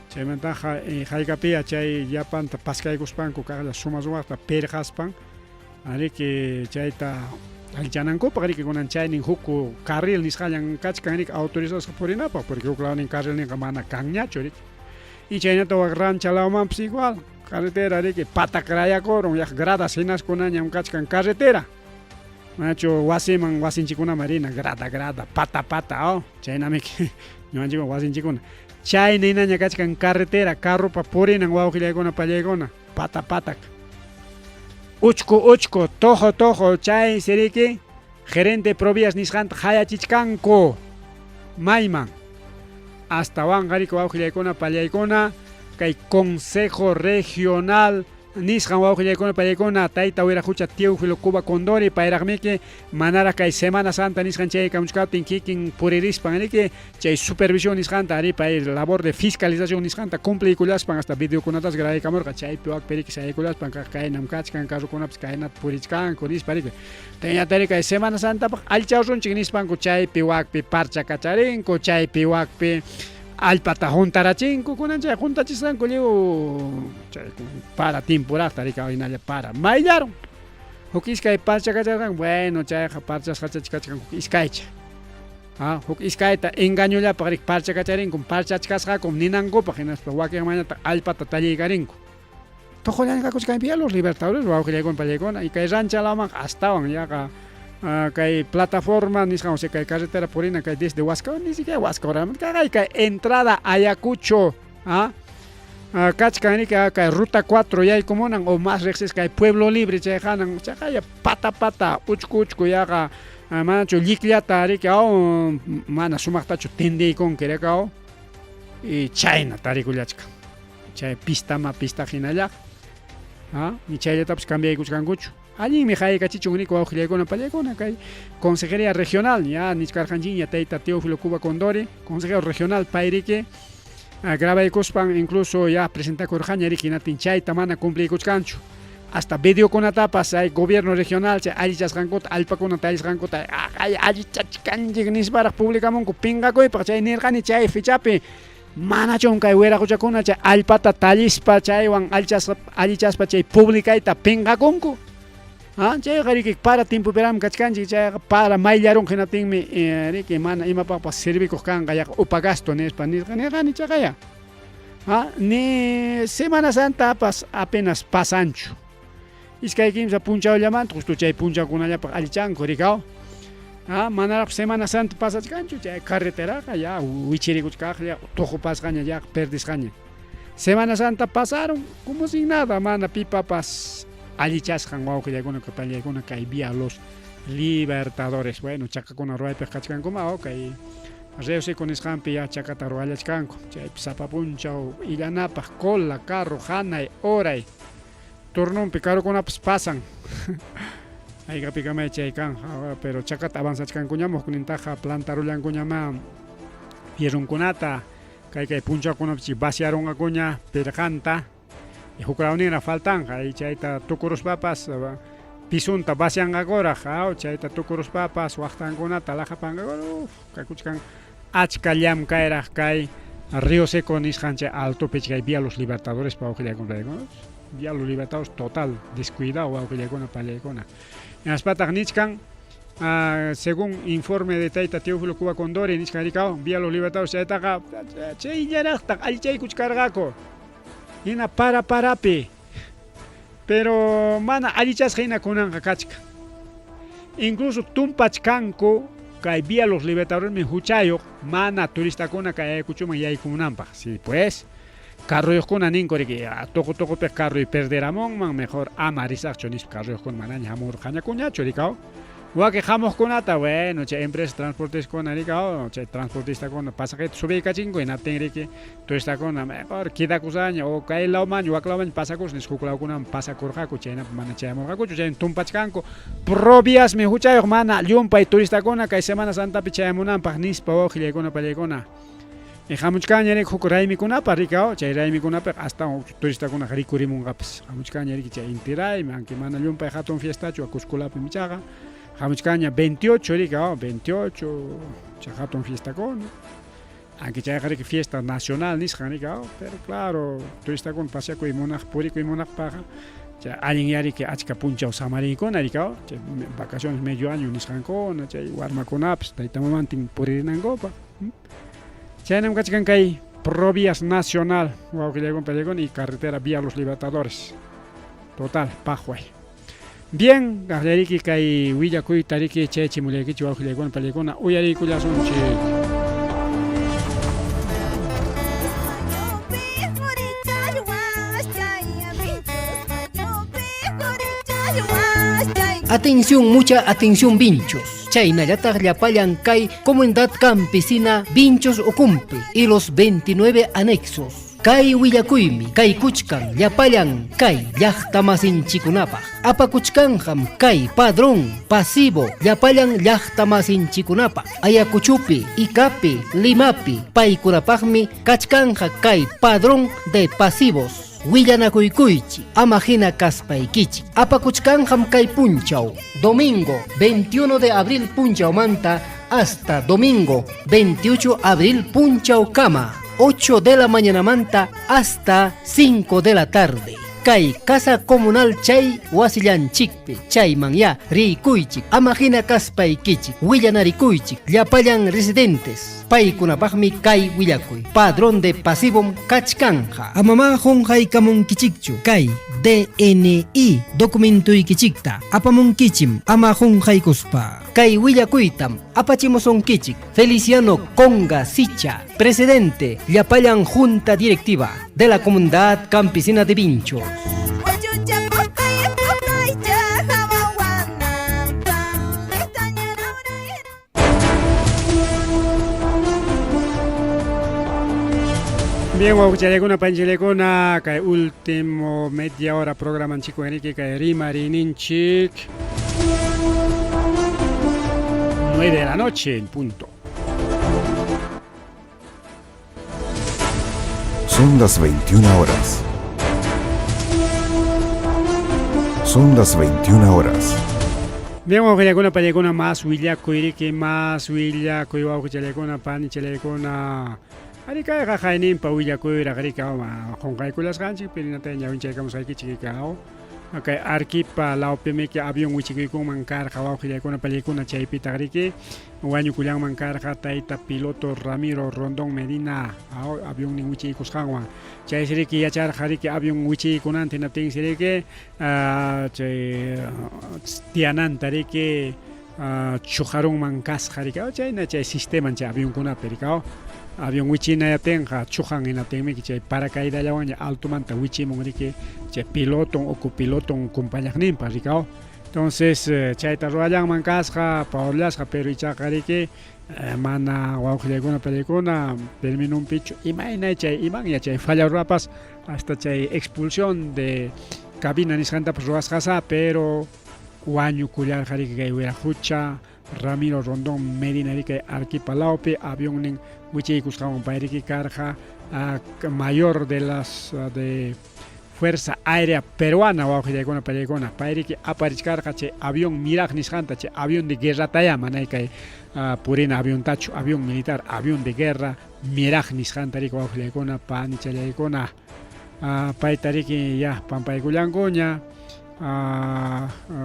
Speaker 1: chaymantaqa hayk'apilla chay llapanta paskaykuspanku kaqlla sumaqta pirqaspan riki chayta alchanankupaq riki kunan chaynin huk carril nisqallan kachkan riki autorizasqa purinapaq porque huk lawnin carrilninqa mana kanñachu riki y chaynata wak ranchalawmanpas igual carretera riki patakrayakurun gradas hinaskunañam kachkan carretera manachu wasinchikkunaman rina grada pata chaynamiki ñuqanchikwan wasinchikkuna chayna hinaña kachkan carretera carrupa purinan wawqillaykuna pallaykuna pata uchku tojo chay siriki gerente Provías nisqanta hayachichkanku mayman hasta wanqa riki wawqillaykuna pallaykuna kay Consejo Regional nisqan wawqillaykuna pallaykuna tayta wiraqucha Teófilo Cuba Condori payraqmiki manara kay Semana Santa nisqan chay kamuchkaptin kikin puririspan niki chay supervisión nisqanta ari pay labor de fiscalización nisqanta cumplikulaspan hasta videokunatas grabaykamurqa chaypi wakpiriki saykulaspan kaynam kachkan carrukunapas kaynata purichkanku nispariki tañatari kay Semana Santa alchawsunchik nispanku chaypi wakpi parcha kacharinku chaypi wakpi alpata juntarachinku kunanchay juntachisqanku lliw chay para temporada rikawinalla para mayllaron huk iskay parcha kacharqan bueno chayqa parchas kachachkachkanku iskaycha huk iskayta engañollapaq rik parcha kacharinku parchachkasqakum ninankupaq hinaspa wakin mañata alpata tallaykarinku toqollankakuchkanpiya los libertadores wawqillaykuna pallaykuna y kay ranchalawman astawan yaqa kay plataforma nisqan o sea kay carretera purina kay desde Huascawan ni siquiera Huascawan kay entrada Ayacucho kachkan kay ruta 4 yaykumunan o más rexes kay Pueblo Libre chayhanan chaqaya pata uchku yaqa manachu lliklata rika mana sumaqtachu tindiykunki rika y chayna tarikullachka chay pista hinalla ni chaylatapas cambiaykuchkankuchu allinmi hayk'achichun niku wawqillaykuna pallaykuna kay consejería regional ya niskarqanchikña tayta Teófilo Cuba Condori consejero regional payriki grabaykuspan incluso ya presentakurqaña riki hinatin chayta mana cumpliykuchkanchu hasta videokunatapas hay gobierno regional chay allichasqankuta allpakunata allisqankuta allichachkanchik nisparaq publicamunku pinqakuypaq chay nirqani chay fichapi manachun kay wiraquchakuna chay allpata tallispa chaywan allichaspa chay publicayta pinqakunku chayqa riki para tiempopiram kachkanchik chayqa para mayllaron hinatinmi riki mana imapapas servikuq kanqa yaqa upagasto nispa nirqani chaqaya ni Semana Santapas apenas pasanchu iskay kimsa punchawllamanta justo chay punchawkunallapaq allichanku rikaw manaraq Semana Santa pasachkanchu chay carreteraqa ya wichirikuchkaqlla tuqupasqaña ya perdisqaña Semana Santa pasaron como sin nada mana pipapas allichasqan wawqillaykuna pallaykuna kay vía los libertadores bueno chakakuna ruwaypik kachkankuma kay reusiku nisqanpi ya chakata ruwallachkanku chaypi sapapunchaw illanapaq cola carro hanay horay turnunpi carrukunapas pasan ayqapikamay chay kan pero chakata avanzachkankuña huknintaqa plantarullankuñama fierrunkunata kay punchawkunapichi vaciarunqakuña pirqanta hukrawnina faltanqa y chayta tukuruspapas pisunta vacianqakuraq chayta tukuruspapas waqtankunata lajapanqakuraq kaykuchkan achka llam kayraq kay Río Seco nisqan chay altopi kay vía los libertadores wawqillaykuna vía los libertadores total descuidado wawqillaykuna pallaykuna hinaspataj nichkan según informe de tayta Teófilo Cuba Condori nisqan rikaw vía los libertadores chaytaqa chay illaraqta allichaykuchkarqaku hina parapi pero mana allichasqa hina kunanqa kachka incluso tumpachkanku kay vía los libertadores mi huchayuq mana turistakuna kay aykuchuman yaykunanpaq sí pues carruyuqkuna ninku riki tuqupik carruy perderamunman mejor ama risaqchu nispa carruyuqkuna manaña hamurqañakuñachu rikaw waki hamuqkunata bueno chay empresa transporteskuna rikaw chay transportistakuna pasajeros subiykachinku hinatin riki turistakuna mejor kidakusaña o kay lawman waklawman pasakus nis huklawkunaman pasakurqaku chaynapi mana chayamurqakuchu chay tumpachkanku proviasmi huchayuq mana llumpay turistakuna kay Semana Santapi chayamunanpaq nispa wawqillaykuna pallaykuna hamuchkaña riki huk raymikunapaq rikaw chay raymikunapiq hasta turistakuna rikurimunqapas hamuchkaña riki chay inti raymi aunque mana llumpay hatun fiestachu Cusculapi michaqa hamuchkaña 28 rika 28 chay hatun fiestakuna aunque chayqa riki fiesta nacional nisqan rika pero claro turistakuna paseakuy munaq purikuy munaqpaqa chay allin yariki achka punchaw samariykuna rika chay vacaciones medio año nisqankuna chay warmakunapas taytamamantin puririnankupaq chaynam kachkan kay provías nacional wawqillaykuna pallaykuna y carretera vía los libertadores total paqway bien qaqllariki kay willakuyta riki chaychi mullaykichik wawqillaykuna pallaykuna uyariykullasunchik
Speaker 2: Atención, mucha atención vinchos. Chaynallataq llapallan kay Comunidad Campesina Vinchos Ocumpe y los 29 anexos. Kay willakuymi kay kuchkan llapallan kay llaqtamasinchikunapaq. Apakuchkanham kay padrón pasivo llapallan llaqtamasinchikunapaq. Ayacuchupi, Icapi, Limapi paykunapaqmi kachkanja kay padrón de pasivos. Willanakuykuichi, amajina kaspaykichi. Apakuchkanham kay punchaw. Domingo 21 de abril punchaw manta hasta domingo 28 abril punchaw kama. 8 de la mañana manta hasta 5 de la tarde. Kay casa comunal chay wasillanchikpi chayman ya rikuychik amajina kaspaykichik willanarikuychik llapallan residentes paykunapaqmi kay willakuy padrón de pasivum kachkanja amama jonjaykamunkichikchu kay DNI documentuykichikta apamunkichim ama jonjaykuspa kay willakuytam apachimusunkichik Feliciano Conga Sicha, presidente llapallan junta directiva de la comunidad campesina de Vinchos.
Speaker 1: Bien, wauchaleguna panchileguna kay último media hora programa chico Enrique kay Rimarininchik 9 de la noche en punto.
Speaker 3: Son las 21 horas. Son las 21 horas.
Speaker 1: Bien, wauchaleguna panchileguna más willakuiriki más willakuy wauchaleguna panchileguna Arika kakainin pa willakuira karika ma jonkaikulas ganchi pirinata nyawinche kamos kaiki chikikao akay arkipa laopemeki avion wichikikung mankar kawa willakuina palikuna chaipita kariki wanyu kulang mankar taita piloto Ramiro Rondón Medina avion ni wichikus kangwa chay siriki yachar kariki avion wichikunan tinating siriki chay tianan tariki chujarung mankas karika chay na chay sistema chay avion kuna perikao avión wichina ya tenga chujan en la técnica que paracaídas ya van alto manta wichi mongrike que piloto o copiloto compañía nimpa ricao entonces chaita royang mankasja paulasja pero ichakarike mana waukhleguna pelikuna termino un picho imagina chay imang ya chay falla rapas hasta chay expulsión de cabina ni santa pues roasjasa pero guaño culiar jarike que hubiera jucha Ramiro Rondón Medina que arquipalaupe avión ning wichi kusqawan pairiki karja mayor de las de Fuerza Aérea Peruana wauqillaykuna pallaykuna pairiki aparishkarqa chay avión Miraj nisqanta chay avión de guerra taya manay kay purina avión tachu avión militar avión de guerra Miraj nisqanta riki wauqillaykuna panichallaykuna paytariki ya pampaykullankuña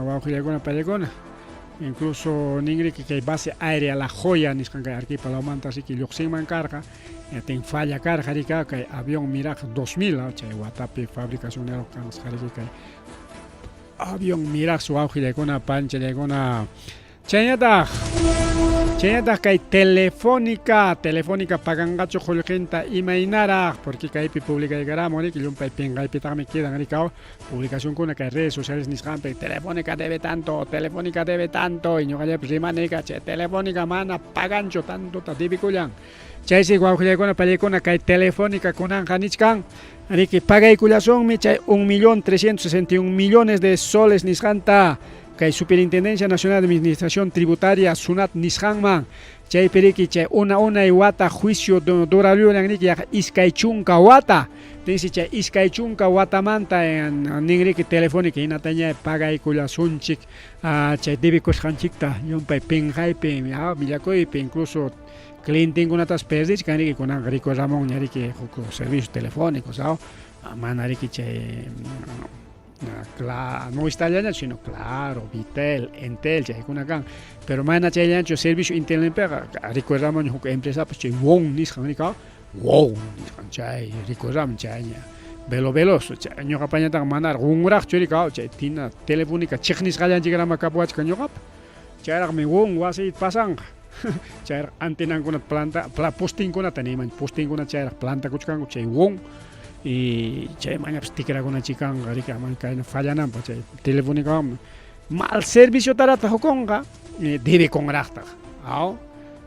Speaker 1: wauqillaykuna pallaykuna incluso ningri que hay base aérea La Joya nisqanka arquipalaumanta así que lluqsinman karqa ten falla karqa rika kay avión Miraj 2000 chay watapi fabricacionero kansqariki kay avión Miraj wauqillaykuna panchallaykuna chayñataq kay telefónica paganqachu qullqinta imaynaraq porque kaypi publicaykaramun riki llumpay pinqaypitaqmi quedan rikaw publicacionkuna kay redes sociales nisqanpi telefónica debe tanto y ñuqallapi rimanika chay telefónica mana paganchu tantota debikullan chaysi wauqillaykuna pallaykuna kay telefónica kunanqa nichkan riki pagaykullasunmi chay 1.361.000.000 de soles nisqanta kay Superintendencia Nacional de Administración Tributaria SUNAT nisqanman chay periki chay una wata juicio durarullan riki iskay chunka wata tensi chay iskay chunka watamanta ningriki telefónica hinataña pagaykullasunchik chay debikushqanchikta yumpay pinqaypi millakuypi incluso clientinkunatas perdichkan riki kunanqa rikuramon riki huk servicios telefónicos mana riki chay no italiana sino claro Vitel Entel chaykunakan pero mana chayllañachu servicio Intelenpega recuerdamos huk empresa pues chay WOM nisqan rika WOM nisqan chay recuerdamos chayña veloz ñuqa pañataqa mana qunquraqchu rika chay tina telefónica chiqnisqallanchikrama kapuachka ñuqapa chayraqmi WOM wasi pasanqa chayraq antenankunata planta postinkunata niman postinkunata chayraq planta kuchkanku chay WOM y chay mañapas tikrakuna chikanqa rika kayna fallananpaq chay telefónica mal servicio tarata hukunqa debe konraqtaq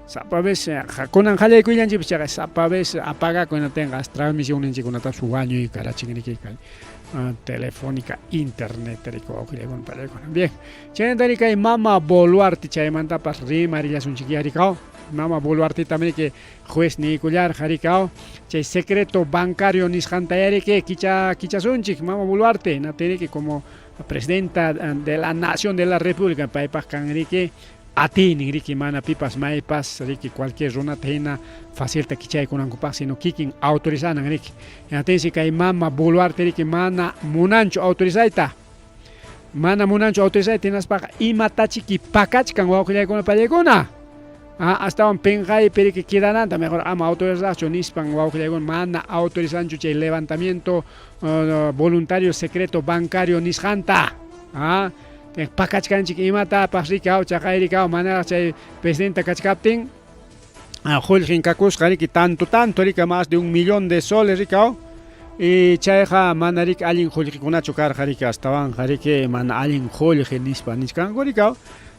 Speaker 1: sapa vez kunan hallay kuyanchik chaqa sapa vez apaga kuna tenga transmisión ninchikunata suwaño y karachikniki telefónica internet rico okilekun palekun bien chay kay mama Boluarte chaymantapas rimarillas un chiquillaricao mama Boluarte también que juez ni kullar jaricao chay secreto bancario nisjantayari que kichasunchik mama Boluarte na tiene que como presidenta de la nación de la república paipas kanrique atini riki mana pipas maipas riki cualquier zona tena facilita kichay kunan kupas sino kikin autorizana riki atensi kay mama Boluarte riki mana munancho autorizaita mana munancho autorizaita naspa imatachiki pakachkan wawqillay kuna palleguna hasta un penjay pero que quedan mejor ama autorización nispan wawqillay mana autorizancho chay levantamiento voluntario secreto bancario nisjanta pakachkanchik imata pasrikao chaqayrikao manera chay presidenta kachkaptin Julgin kakusqa riki tanto rika más de 1 millón de soles rikao y chayqa mana riki allin Julgikunachu karqa riki astawan riki mana allin Julgi nispa niskanku rikao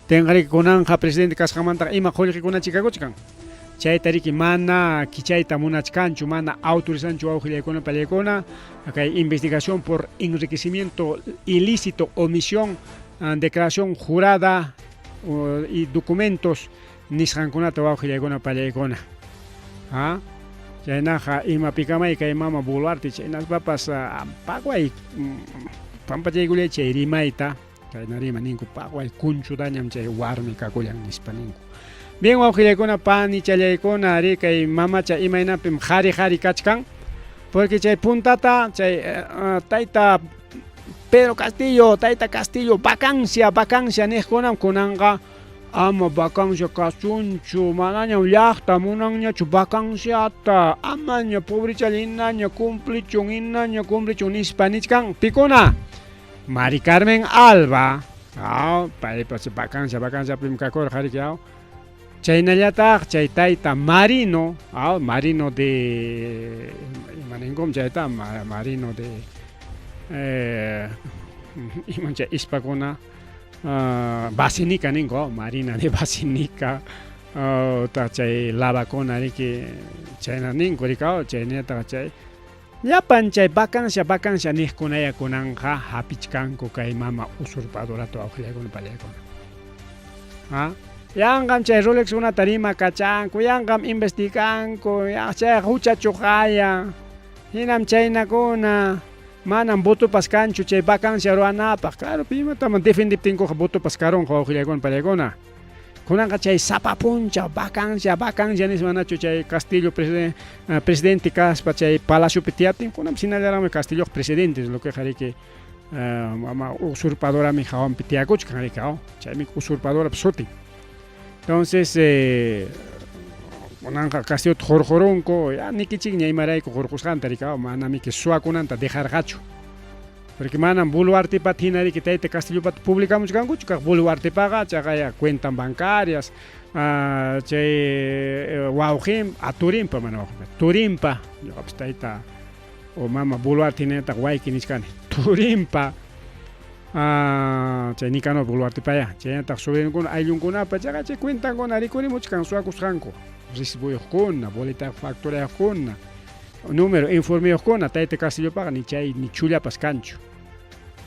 Speaker 1: tenqa riki kunanqa presidente kasqamantaqa ima Julgikunachi kakuchkan chayta riki mana kichayta munachkanchu mana autorizanchu wawqillaykuna pallaykuna kay investigación por enriquecimiento ilícito omisión declaración jurada y documentos nisqankunata wawqillaykuna pallaykuna chaynaqa ima pikamay kay mama Boluarte chaynas papas paqway pampachaykullay chay rimayta chayna rima ninku paqway kunchudañam chay warmi kakullan nispa ninku bien wawqillaykuna pani challaykuna ari kay mamacha imaynapim qhari kachkan porque chay puntata chay tayta Pedro Castillo, Taita Castillo, vacancia niqkunam kunanqa ama vacancia kasunchu manaña llaqta munanñachu vacanciata amaña pobrechallinaña cumplichun nispa nichkan pikuna Mari Carmen Alba paypas vacancia pim kakurqarikao chaynallataq chay tayta Marino Marino de imaningum chayta Marino de imancha ispakuna Basinica ningo Marina de Basinica ta chay lavakuna riki chayna ningo rikao chaynata chay llapan chay vacancia niqkunaya kunanja hapichkanku kay mama usurpadorata wawqillaykuna pallaykuna yanqam chay Rolexkunata rima kachanku yanqam investiganku chay huchachuqaya hinam chaynakuna manam voto pascanchu chay vacancia ruanapaq claro pimataman defendiptinkuqa voto pascaronqa wawqillaykuna pallaykuna kunanqa chay sapapuncha vacancia nismanachu chay Castillo presidente kaspa chay palaciopi tiyatin kunam sinallaranmi Castillo presidentes lo que jariki mama usurpadorami hawanpi tiyakuchkan rikao chaymi usurpadora sutin entonces kunanqa Castillo jorjoronko nikichikña imarayku jorqusqanta rikao manami que suwakunanta dejarqachu porque manam Boluartepa hinariki tayta Castillopa publicamuchkankuchu kaq Boluartepaqa chaqaya cuentas bancarias chay wawqin Turinpa mana wawqinpa Turinpa ñuqapas tayta o mama Boluarte hinata wayki nishkani Turinpa chay Nicanor Boluartepaya chaynataq sobrinkuna ayllunkunapa chaqa chay cuentankuna rikurimuchkan suwakusqanku recibuyuqkuna boleta facturayuqkuna número informeyuqkuna tayta Castillopaqa ni chay ni chullapas kanchu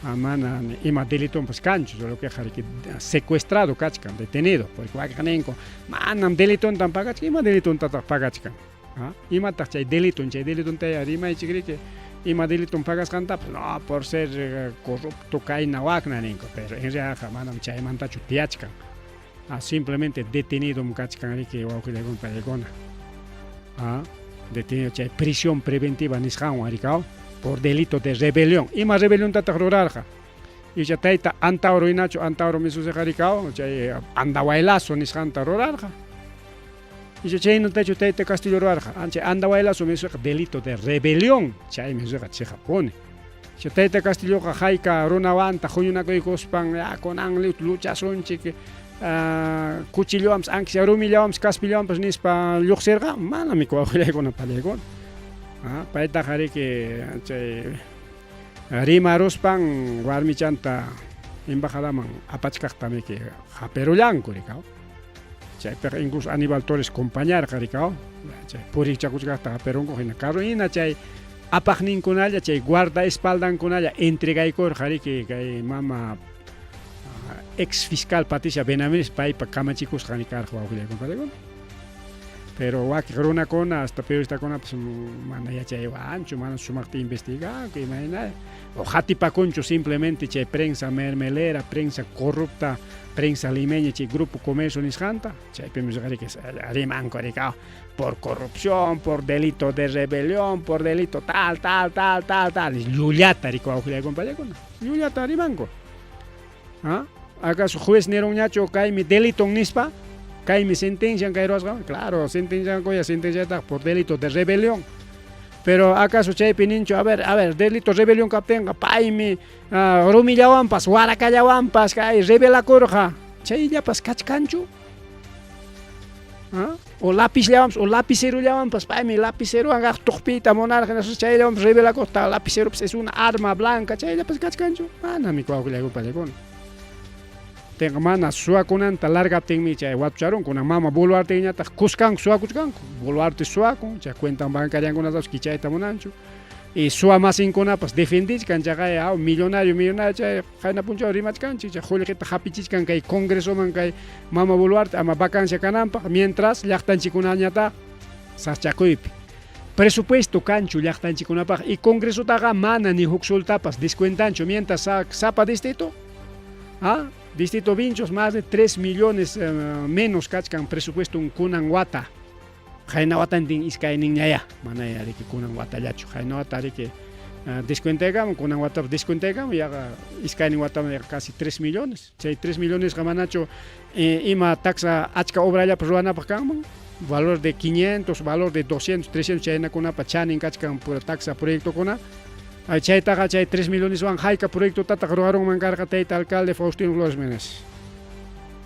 Speaker 1: mana ima delitonpas kanchu solo que jariki secuestrado kachkan detenido porque waqninko manam delitontan pagachkan ima delitontataq pagachkan imataq chay delitonta rimaychik riki ima deliton pagasqantapas no por ser corrupto kayna waqna ninko pero en realidad manam chaymantachu tiyachkan simplemente detenido kachkan riki wawqillaykuna pallaykuna detenido chay prisión preventiva nisqanwan rikao por delito de rebelión ima rebelión tataq rurarqa y chay tayta Antauro hinachu Antauro misusiqa rikao chay andawaylazo nisqanta rurarqa y chaynatachu tayta Castillo rurarqa chay andawaylazo misusiqa delito de rebelión chay misusiqa chayqapuni chay tayta Castilloqa hayka runawanta huñunakuykuspan kunan luchasunchik cuchillowanpas aunque rumillawanpas kaspillawanpas nispa lluqsirqa manami wawqillaykuna pallaykuna paytaqa riki chay rimaruspan warmichanta embajadaman apachkaqtamiki haperullanku rikao chaypiqa incluso Aníbal Torres compañero karikao chay purikchakuchkaqta peronko hina carrohina chay apaqninkunalla chay guardaespaldankunalla entregaykur qariki kay mama ex fiscal Patricia Benavides paypa kamachikusqani karqa wawqillaykuna pero waki runakuna hasta periodistakuna pues mana yachaywanchu mana sumaqta investigaku imayna o hatipakunchu simplemente chay prensa mermelera prensa corrupta prensa limeña chay grupo comercio nisqanta chaypimis qariki rimanku rikao por corrupción por delito de rebelión por delito tal llullata riku wawqillaykuna llullata rimanku ¿acaso juez nironñachu kaymi delito nispa kaymi sentencia kay ruwasqa claro sentencia koya sentencia por delito de rebelión pero acaso chaypi ninchu a ver delito rebelión kaptenqa paymi rumillawanpas warakallawanpas kay rebelakurqa chayllapas kachkanchu o lapislawanpas o lapicerollawanpas paymi lapicerowan tuqpita monarca chayllawanpas rebelakurqa lapicero es una arma blanca chayllapas kachkanchu manami wawqillaykuna tenga mana suakunanta largaptinmi chay watucharon kunan mama Boluarte ñataq kuskanku suakuchkanku Boluarte suakun chay cuenta bancariankunatapas kichayta munanchu y sua masinkunapas defendichkan chaqay millonario chay qayna punchaw rimachkanchik chay qullqita hapichichkan kay congresoman kay mama Boluarte ama vacancia kananpaq mientras llaqtanchikkunañataq saschakuypi presupuesto kanchu llaqtanchikkunapaq y congresotaqa mana ni huksultapas descuentanchu mientras sapa distrito Distrito Vinchos más de 3 millones menos kachkan presupuesto un kunan wata. Hayna wata din iskaynin ñaya. Mana ya riki kunan wata yachu. Hayna wata riki descuentegam kunan wata descuentegam ya iskaynin wata casi 3 millones. Chay 3 millones gamanacho ima taxa achka obralla peruana pakam. Valor de 500, valor de 200, 300 chayna kuna pachanin kachkan pura taxa proyecto kuna. Chaytaqa chay 3 millones wan hayka proyecto tata ruwaron mankarqa tayta alcalde Faustino Flores Menes.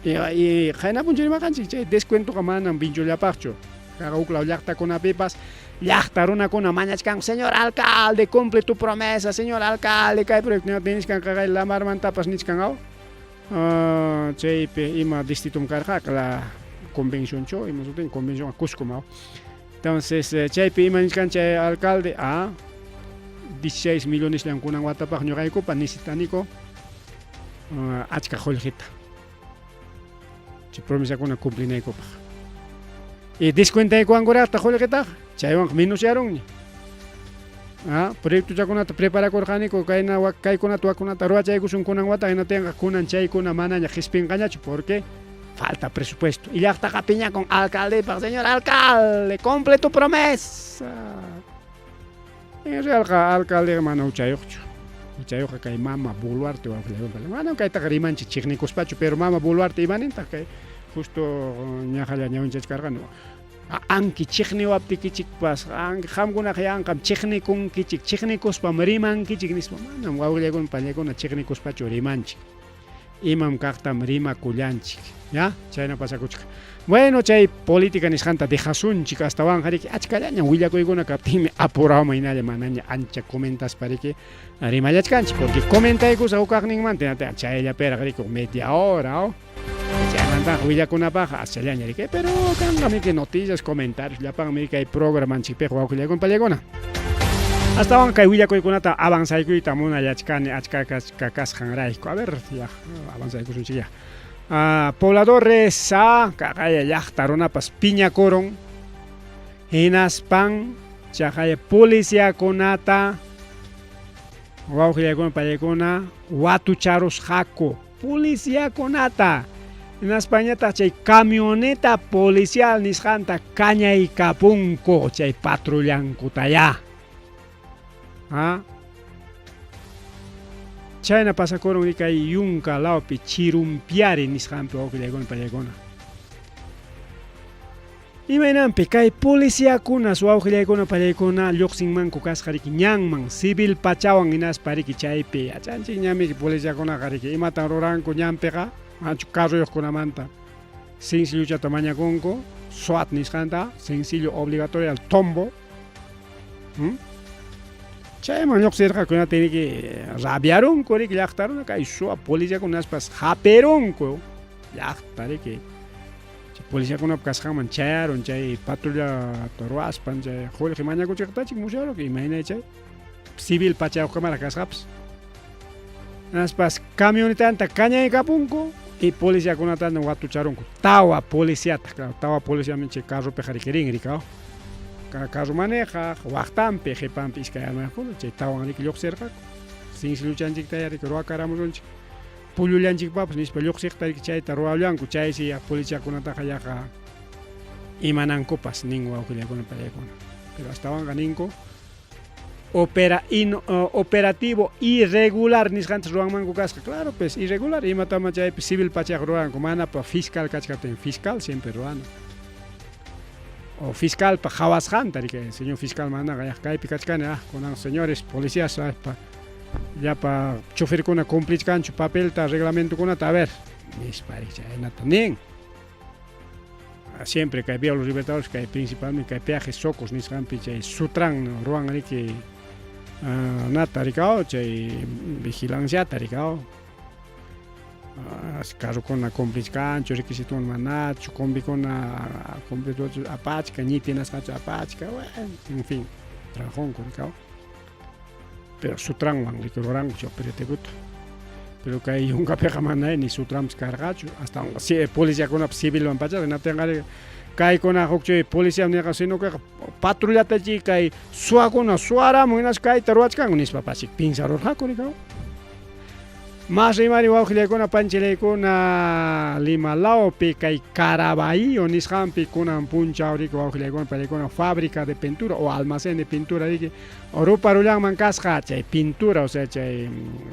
Speaker 1: Y hayna punchirimakanchik chay descuentoqa manan vinchullapaqchu. Kaqa uklaw llaqtakunapipas llaqta runakuna mañachkan señor alcalde cumple tu promesa señor alcalde kay proyecto niskan kaqay lamarmantapas niskan chaypi ima distritum karqa la convención cho ima suten convención Cusco mao. Entonces chaypi ima niskan chay alcalde 16 millones lang kunan watapaq ñuqaykupa nisitaniku achka qullqita chay promesakuna cumplinaykupaq y descuentaykuwankuraqta qullqitaqa chaywan minuciarunña proyectochakunata preparakurqaniku kaykunata wakunata ruwachaykusun kunan wata hinatinqa kunan chaykuna manaña qhispinqañachu porque falta presupuesto y llaqtaqa piñakun alcaldepaq señor alcalde cumple tu promesa. En realqa alcalde mana uchayuqchu kay mama Boluarte wawqillaykuna mana kaytaqa rimanchik chiqnikuspachu pero mama Boluarte imanintaq kay justo ñajalla ñawinchachkarqani anki chiqniwaptikichikpas qamkunaqa yanqam chiqnikunkichik chiqnikuspam rimankichik nispa manam wawqillaykuna pallaykuna chiqnikuspachu rimanchik imam kaqtam rimakullanchik ya chayna pasakuchka. Bueno, chay política nisqanta dejasunchik astawan qariki achkallaña willakuykuna kaptinmi apurawman hinalla manaña ancha comentas pariki rimallachkanchik porque comentaykusa hukaqninmanta chayllapira qariki media hora chaymantaqa willakunapaqa aschallaña riki pero kanqami que noticias comentarios llapanmi kay programanchikpiqa wawqillaykuna pallaykuna astawan kay willakuykunata avanzaykuyta munallachkani achka kasqanrayku a ver ya avanzaykusunchik ya. Pobladores kaqaya llaqta runapas piñakuron hinaspan chaqaya policiakunata wawqillaykuna pallaykuna watucharusqaku policiakunata hinaspañataq chay camioneta policial nisqanta kañaykapunku chay patrullankutaya chayna pasakuron kay yunka lawpi chirumpiari nisqanpi wawqillaykuna pallaykuna imaynanpi kay policiakuna wawqillaykuna pallaykuna lluqsinmanku kasqa riki ñanman civil pachawan hinaspa riki chaypi yachanchik ñami policiakunaqa riki imatan ruranku ñanpiqa carruyuqkunamanta sencilluchata mañakunku SWAT nisqanta sencillo obligatorio al tombo chayman lluqsirqakuna tiniki rabiarunku riki llaqtaruna kay suwa policiakunaspas haperunku llaqta riki Policía con kasqaman chayaron chay patrulla torwaspan chay Jorge mañakuchiktachi musharo que imagina chay civil pachao cámara kasqaps aspas camioneta anta caña y capunco y policía con atanda watucharonco tawa policía claro tawa policía menche carro pejariquerin ricao carro maneja waqtampe jepampe iskayalma kulo chay tawa rik lluqsirqa sin luchanchik tayari roa karamuronchik pulullanchik papas nispa lluqsiqtari chayta ruallanku chaysi policía kunataqa yaqa imanankupas nin wawqilakuna pallaykuna pero hasta wanga ninku operativo irregular nisqanchis ruwanmanku kasqa claro pues irregular imatama chaypi civil pachaq ruwanku manapa fiscal kachkaptin fiscal siempre ruwana o fiscal pa hawasqanta rikay señor fiscal manaqa yaq kaypi kachkani kunan señores policías ya pa choferkuna cumplishkanchu papelta reglamentokunata a ver nisparik chaynata nin siempre kay vía los libertadores kay principalmente kay peajes socos nisqanpi chay sutran ruwan riki nata rikao chay vigilanciata rikao carrokuna cumplishkanchu requisitokuna manachu combikuna completuchu apachka ñitinasqachu apachka bueno en fin trabajonku rikao pero sutranwan rikururranku choperetekuta pero kay yunkapiqa mana ni sutranpis karqachu hasta policiakunapas civilwan pacha hinaptinqari kaykuna hukchay policía niqa sino que patrullatachi kay suwakuna suwaramun hinash kayta ruwachkanku nispa pachik pinsarurqaku rikao mas rimari wawqillaykuna panchilaykuna Limalaopi kay Caraballo nisqanpi kunan punchaw riki wawqillaykuna pallaykuna fábrica de pintura o almacén de pintura riki Europa rullanman kasqa chay pintura o sea chay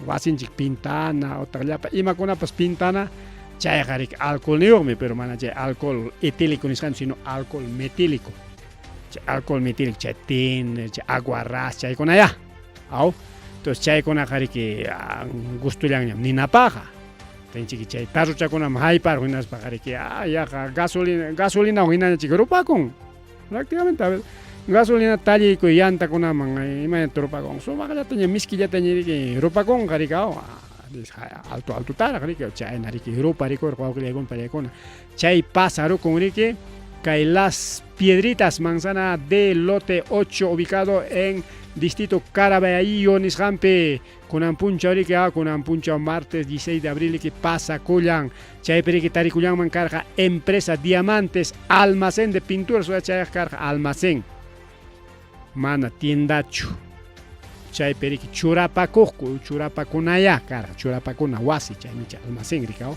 Speaker 1: wasinchik pintana o taqllapa imakunapas pintana chayqa riki alcohol niyuqmi pero mana chay alcohol etílico nisqanchu sino alcohol metílico chay alcohol metílico chay tin chay aguarrás chaykunaya aw entonces chaykunaqa riki gustullanñam ninapaqa tinchiki chay tarruchakunam haypar hinaspaqa riki yaqa gasolina hinañachik rupakun prácticamente a ver gasolina talliykuy yantakunaman imañata rupakun sumaqllataña miskillataña riki rupakunqa rikao altutaraqa riki chayna riki rupa rikurqa wawqillaykuna pallaykuna chay pasarukun riki kay Las Piedritas manzana de lote 8 ubicado en distrito Caraballo nisqanpi kunan punchaw riki kunan punchaw martes 16 de abril riki pasa kullan chaypi riki tarikullanman karqa empresa Diamantes almacén de pinturas chay karqa almacén mana tiendachu chaypi riki churapakuqku churapakunaya karqa churapakuna wasi chaymi chay almacén rikao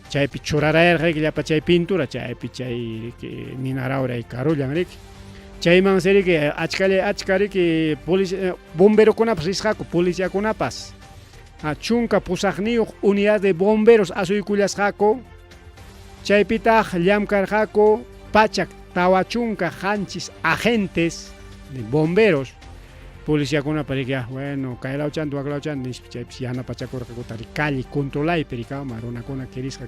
Speaker 1: chaypi churarayarqa riki llapa chay pintura chaypi chay riki ninaraura karullan riki chayman seriki achka riki bomberokunapas risqaku policiakunapas chunka pusaqniyuq unidad de bomberos asuykullasqaku chaypitaq llamkarqaku pachak tawa chunka qanchis agentes de bomberos policiakunapas riki bueno kaylawchan tuwaklawchan nispi chaypis yana pachakurqaku tari calli controlaypi rikao runakuna kirisqa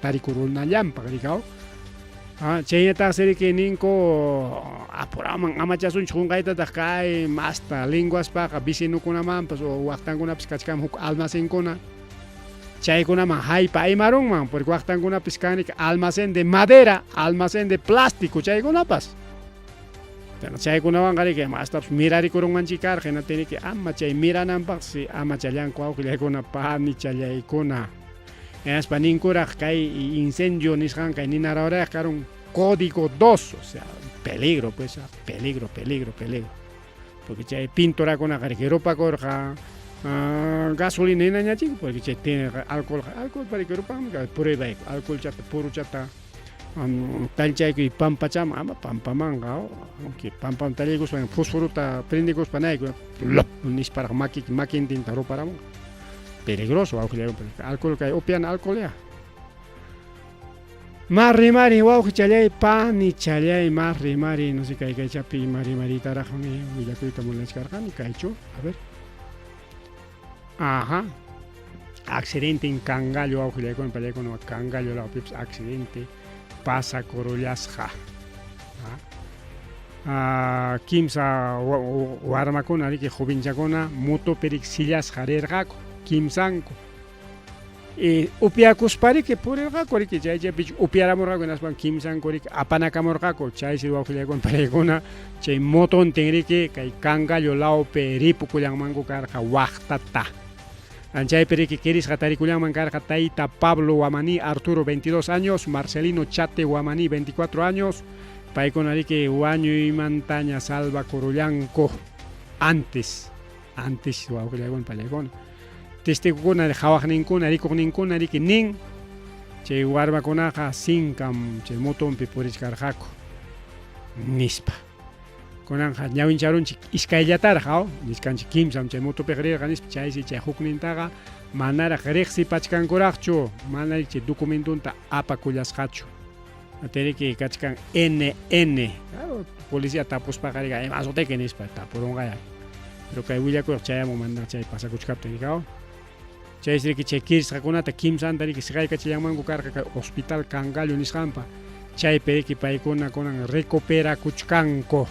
Speaker 1: tarikurunallanpaq rikao chaynataq siriki ninku apuraman amachasunchik qunqaytataq kay masta linguaspaqa vecinukunamanpas o waqtankunapas kachkaman huk almacenkuna chaykunaman haypa aymarunman porque waqtankunapis kanrik almacén de madera almacén de plástico chaykunapas pero chaykunawanqa riki mastapas mirarikurunmanchik karqa hinaptiniki ama chay mirananpaqsi ama challanku wawqillaykuna panichallaykuna espa ninkuraq kay incendio nisqan kay ninarauraq karun código 2 o sea peligro pues peligro porque chay pintorakunaqa riki rupakurqa gasolina hinañachik porque chay tiene alcohol para rupanqa pruebaiku alcohol chata puro chata talchayku pampachama ama pampamanqa aunque pampam tallaykuspan fosforuta prendikuspanayku nisparaq makintinta ruparamun peligroso alcohol kay upiana alcohol ya marrimari wawqi challay pani challay marrimari no sé kay chapi marrimaritaraqmi willakuyta munachkarqani kaychu a ver ajá accidente en Cangallo wawqillaykuna pallaykuna Cangallo lawpipas accidente pasa korullasqa kimsa warmakuna riki jovenchakuna motopirik sillasqa rirqaku kimsanku upiakuspariki purirqaku riki chaychapich upiaramurqaku hinaspan kimsankuriki apanakamurqaku chaysi wawqillaykuna palaykuna chay motontin riki kay Cangallo lawpi ripukullanmanku karqa waqtata chaypi riki kirisqa tarikullanman karqa tayta Pablo Wamani Arturo 22 años Marcelino Chate Wamani 24 años paykuna riki wañuymantaña salvakurullanku antes wawqillaykuna palaykuna testigokuna qhawaqninkuna rikuqninkuna riki nin chay warmakunaqa sinkam chay motonpi purichkarqaku nispa kunanqa ñawincharunchik iskayllataraq niskanchik kimsam chay motopiqa rirqa nispa chaysi chay huknintaqa manaraq riqsipachkankuraqchu manaraq chay documentunta apakullasqachu atiriki kachkan NN policía tapuspaqa riqa imasutiki nispa tapurunqaya pero kay willakuyqa chayamun mana chay pasakuchkaptin rikaw chaysriki chay kirisqakunata kimsanta riki siqaykachillanmanku karqa kay hospital Cangallo nisqanpa chaypi riki paykuna kunan recuperakuchkanku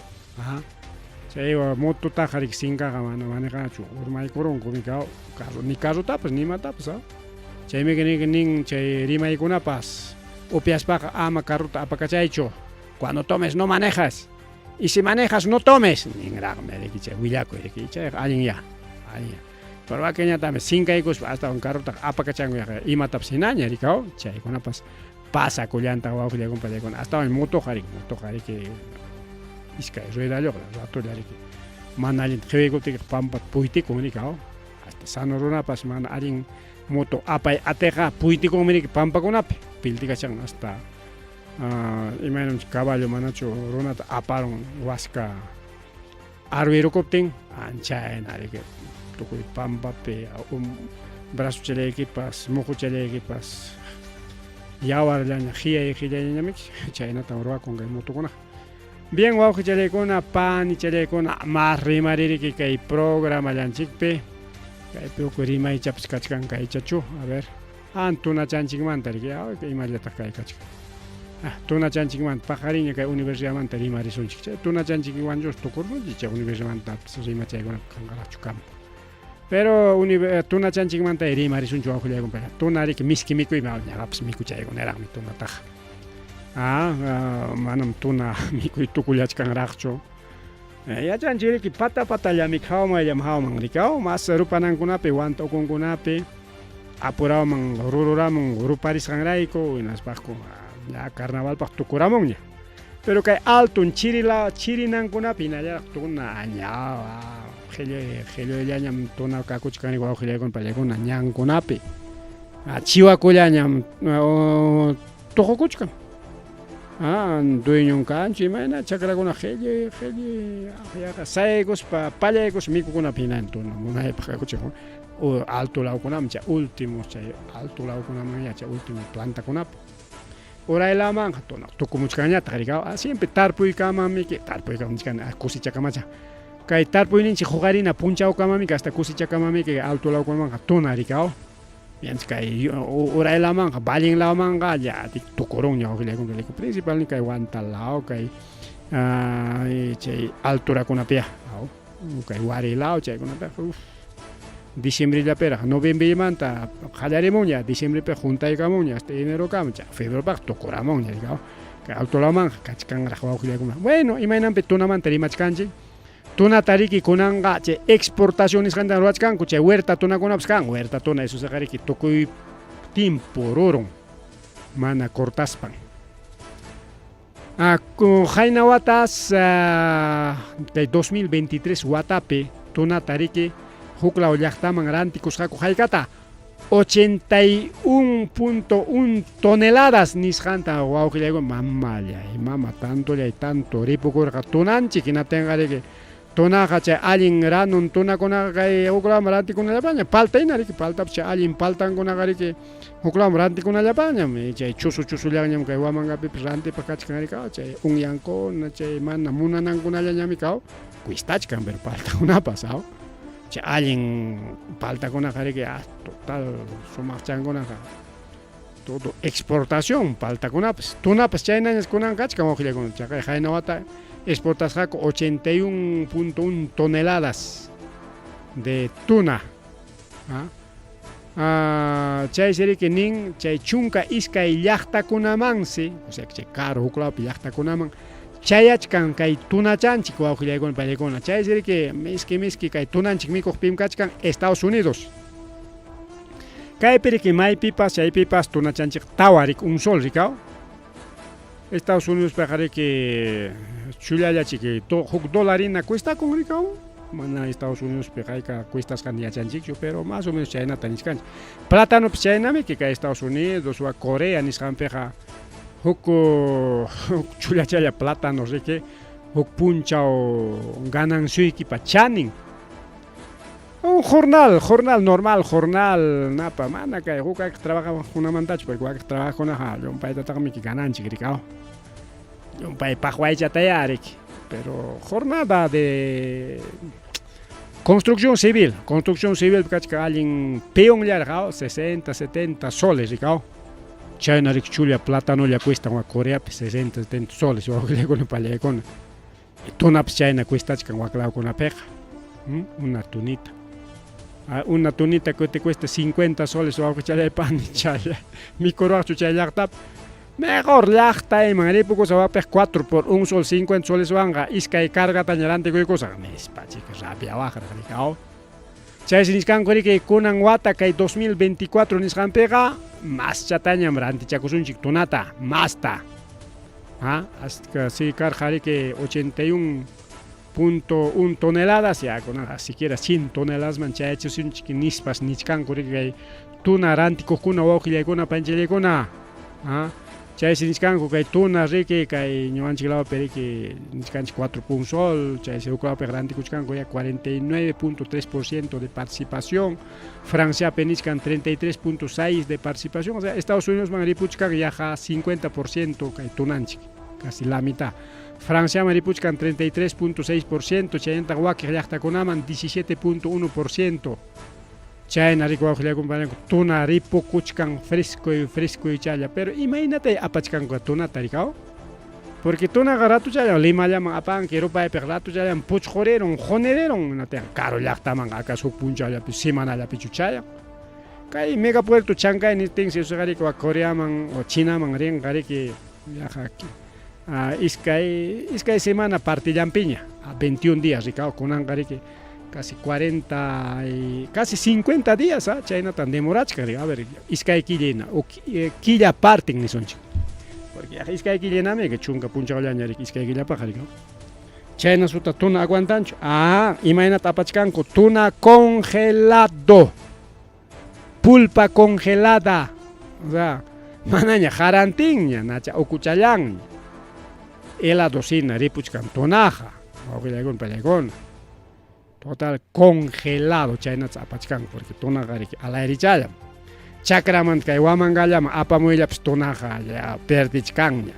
Speaker 1: chay mototaqa riki sinkaqa mana manejachu urmaykurunku ni carrotapas nimatapas chaymi riki nin chay rimaykunapas upiaspaqa ama carrota apakachaychu cuando tomes no manejas y si manejas no tomes ninraqmi riki chay willakuy riki chay allin ya Parwakeñatami sinkaykuspa hasta un carrota apakachankuyaqa imatapas hinaña rikaw chaykunapas pasakullanta wawqillaykuna pallaykuna astawan motoqa riki iskay ruedalloqa ratulla riki mana allin qhiwikupiqa pampa puytikun rikaw hasta sano runapas mana allin moto apay ateqa puytikunmi riki pampakunapi piltikachan hasta imaynam caballo manachu runata aparun waska arwirukuptin chayna riki tukuy pampapi brazo chalaykipas muju chalaykipas yawarllaña hillañamiki chaynata urwakun kay motokunaqa bien wawqi chalaykuna pani chalaykuna mas rimaririki kay programallanchikpi kaypi uku rimaychapas kachkan kaychachu a ver tunachanchikmanta riki imallataq kay kachkan tunachanchikmanta paqariña kay universidadmanta rimarisunchik chay tunachanchikwanchus tukurunchik chay universidadmantapas rimachaykunapa kanqaraqchu campo pero tunachanchikmanta rimarisunchu wawqillaykuna tuna riki miski mikuymi ñaqapas mikuchaykunaraqmi tunataqa manam tuna mikuy tukullachkanraqchu yachanchik riki patallami hawman rikaw mas rupanankunapi wanta ukunkunapi apuraman rururaman ruparisqanrayku hinaspaqku carnavalpaq tukuramunña pero kay altun chirinankunapi hinallaraq tuna qhillullañam tuna kakuchkani wawqillaykuna pallaykuna ñankunapi chiwakullañam tuqukuchkan dueñon kanchu imayna chakrakuna qhilli saykuspa pallaykuspa mikukunapi hinan tuna munaypaq kakuchikun alto lawkunaman chay último chay alto lawkunaman chay último plantakunapi uraylamanqa tuna tukumuchkañataq rikaw siempre tarpuykamamiki kusichakamachaq kay tarpuyninchik huqarina punchawkamamiki hasta kusichakamamiki alto lawkunamanqa tuna rikaw Pienso que uraylamanqa vallinlawmanqa llatik tukurunña wawqillaykuna principalmente kay Huantalao kay chay alturakunapiqa kay Warilao chaykunapiqa diciembrellapiraq noviembrillamanta qallarimunña diciembrepi juntaykamunña hasta enerokama chay febrerpaq tukuramunña rikaw kay altolawmanqa kachkanraq wawqillaykuna bueno imaynanpi tunamanta rimachkanchik tunata riki kunanqa chay exportación nisqanta ruwachkanku chay huerta tunakunapas kan huerta tuna eso saqa riki tukuy timpu rurun mana cortaspan hayna watas kay 2023 watapi tunata riki huklaw llaqtaman rantikusqaku haykata 81.1 toneladas nisqanta wawqillaykuna mama tanto ripukurqa tunanchik hinatinqa riki tunaqa chay allin ranun tunakunaqa kay huklawan rantikunallapaña paltayna riki paltapas chay allin paltankunaqa riki huklawan rantikunallapañam chay chusullañam kay wamankapipas rantipaq kachkan rikaw chay unyankuna chay mana munanankunallañami kaw cuistachkan pero paltakunapas chay allin paltakunaqa riki total sumaqchankunaqa todo exportación paltakunapas tunapas chaynañas kunan kachkan wawqillaykuna chaqay hayna wata exportasqaku 81.1 toneladas de tuna chay siriki nin chay chunka iskay llaqtakunamansi, o sea chay caro huklawpi llaqtakunaman chayachkan kay tunachanchik wawqillaykuna pallaykuna. Chay siriki miski kay tunanchik mikuq pimkachkan Estados Unidos. Kaypiriki maypipas chaypipas tunachanchik tawarik un sol rikaw. Estados Unidos pajariki chullallachik huk dolarina cuesta con rikaw. Mana Estados Unidos pekayka cuestas kan yachanchikchu, pero más o menos chaynata niskanchik. Plátano chaynami que kay Estados Unidos o Corea nisqanpiqa huk chullachalla plátano riki huk punchaw ganansuykipa chanin. Un jornal normal, jornal napa mana kay huk trabaja hunamantachu, porque wak trabaja kunaqa llumpaytataqmi gananchik rikaw. Llumpay paqwaychatayarik, pero jornada de construcción civil kachka allin peonllarqa 60, 70 soles rikaw. Chaynarik chulla plátanolla cuesta wa Coreapi 60, 70 soles wawqillaykuna pallaykuna. Tunapas chayna cuestachkan waklawkunapiqa. Una tunita. Una tunita que te cuesta 50 soles wawqichalay pani chaya. Mikurwaqchu chay llaqtapi. Mejor llaqta iman ripukusa wawpiqa 4 por 1 sol 50 soles wanga iskay cargata ñarantikuykuykusa nispachika rabiawaqra rikaw. Chaysi nisqanku riki kunan wata kay 2024 nisqanpiqa mas chatañam rantichakusunchik tunata masta. Hasta si karqa riki 81.1 toneladas ya kunaqa siquiera 100 toneladas man chayachishunchik nispas nichkanku riki kay tuna rantikuqkuna wawqillaykuna panchallaykuna. Chaysi nisqanku kay tuna riki kay ñuqanchiklawapi riki nisqanchik 4 sol, chaysi huklawpi rantikuchkanku ya 49.3% de participación, Franciapi nisqan 33.6% de participación, o sea, Estados Unidos man ripuchkan yaqa 50% kay tunanchik, casi la mitad. Francia man ripuchkan 33.6%, chaynta wakiq llaqtakunaman 17.1%. Chayna riku wawqillaykuna tuna ripukuchkan fresco challa, pero imaynatay apachkanku tunata rikaw. Porque tunaqa ratu challa Limallaman apanki rupaypiq ratu challaman puchquriron, jonereron natin caro llaqtaman akas huk punchallapi semanallapichu chayan. Kay megapuerto Chancay nitinsi usaqariki wa Coreaman o Chinaman rinqa riki yaqa iskay semana partillampiña, 21 días rikaw kunanqa riki casi 40 y casi 50 días, chaynatan demorachka, a ver, iskay killena o killa partin nisonchik. Porque iskay killenami que chunka punchaqllañarik iskay killapaqa rikaw. Chayna suta tuna aguantanchu. Imaynata apachkanku tuna congelado. Pulpa congelada. O sea, manaña jarantinña nacha ukuchallaña. Heladosina ripuchkan tunaqa. Wawqillaykuna pallaykuna. Total congelado chaynata apachkan porque tunaqa riki alayrichallaman. Chakraman kay wamangallaman apamuyllapas tunaqa ya perdichkanña.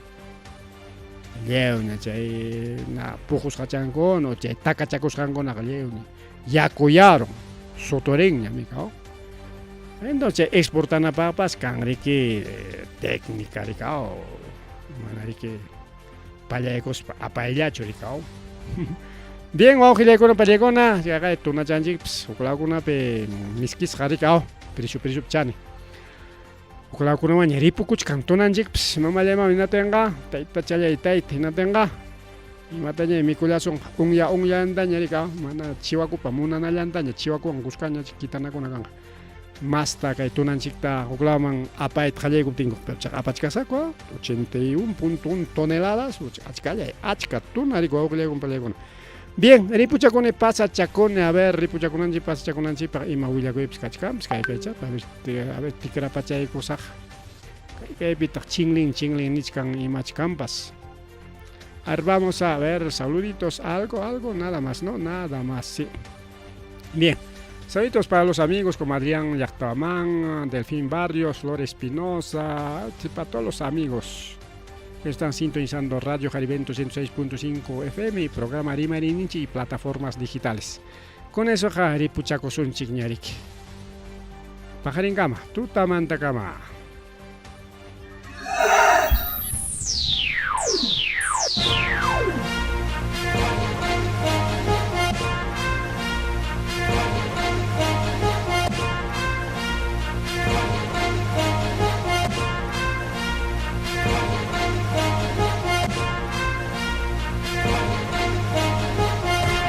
Speaker 1: Llewña chay puqusqachankuna o chay takachakusqankunaqa llewña yakuyaron sotorinña mikaw. Entonces exportanapapas kan riki técnica rikaw. Mana riki pallaykus apayllachu rikaw. Bien, wawqillaykuna pallaykuna yaqa tunachanchikpas huklawkunapi miskisqa rikaw prishu chani. Huklawkunawan ripukuchkan tunanchikpas mamallayman hinatinqa taytachallay tayta hinatinqa imataña mikullasun unyantaña rikaw mana chiwakupa munanallantaña chiwakuwan kushkaña kitanakuna kanqa. Masta kay tunanchikta huklawman apayta qallaykuptinqa pero chaqa apachkasaku 81.1 toneladas achka tuna riki wawqillaykuna pallaykuna. Bien, ripuchakuni pasachakuni, a ver, ripuchakunanchik pasachakunanchikpaq ima willakuypis kachkanpis kaypaychata, a ver, tikrapachaykusaq. Kaypitaq chinglin nichkan imachkanpas. A ver, vamos a ver, saluditos, algo, nada más, ¿no? Nada más, sí. Bien, saluditos para los amigos como Adrián Yachtamán, Delfín Barrios, Flor Espinosa, para todos los amigos que están sintonizando Radio Jarivento 106.5 FM y programa Rimarinchi y plataformas digitales. Con eso, ripuchakosunchik ñarik. Pajarin kama, tutamanta kama.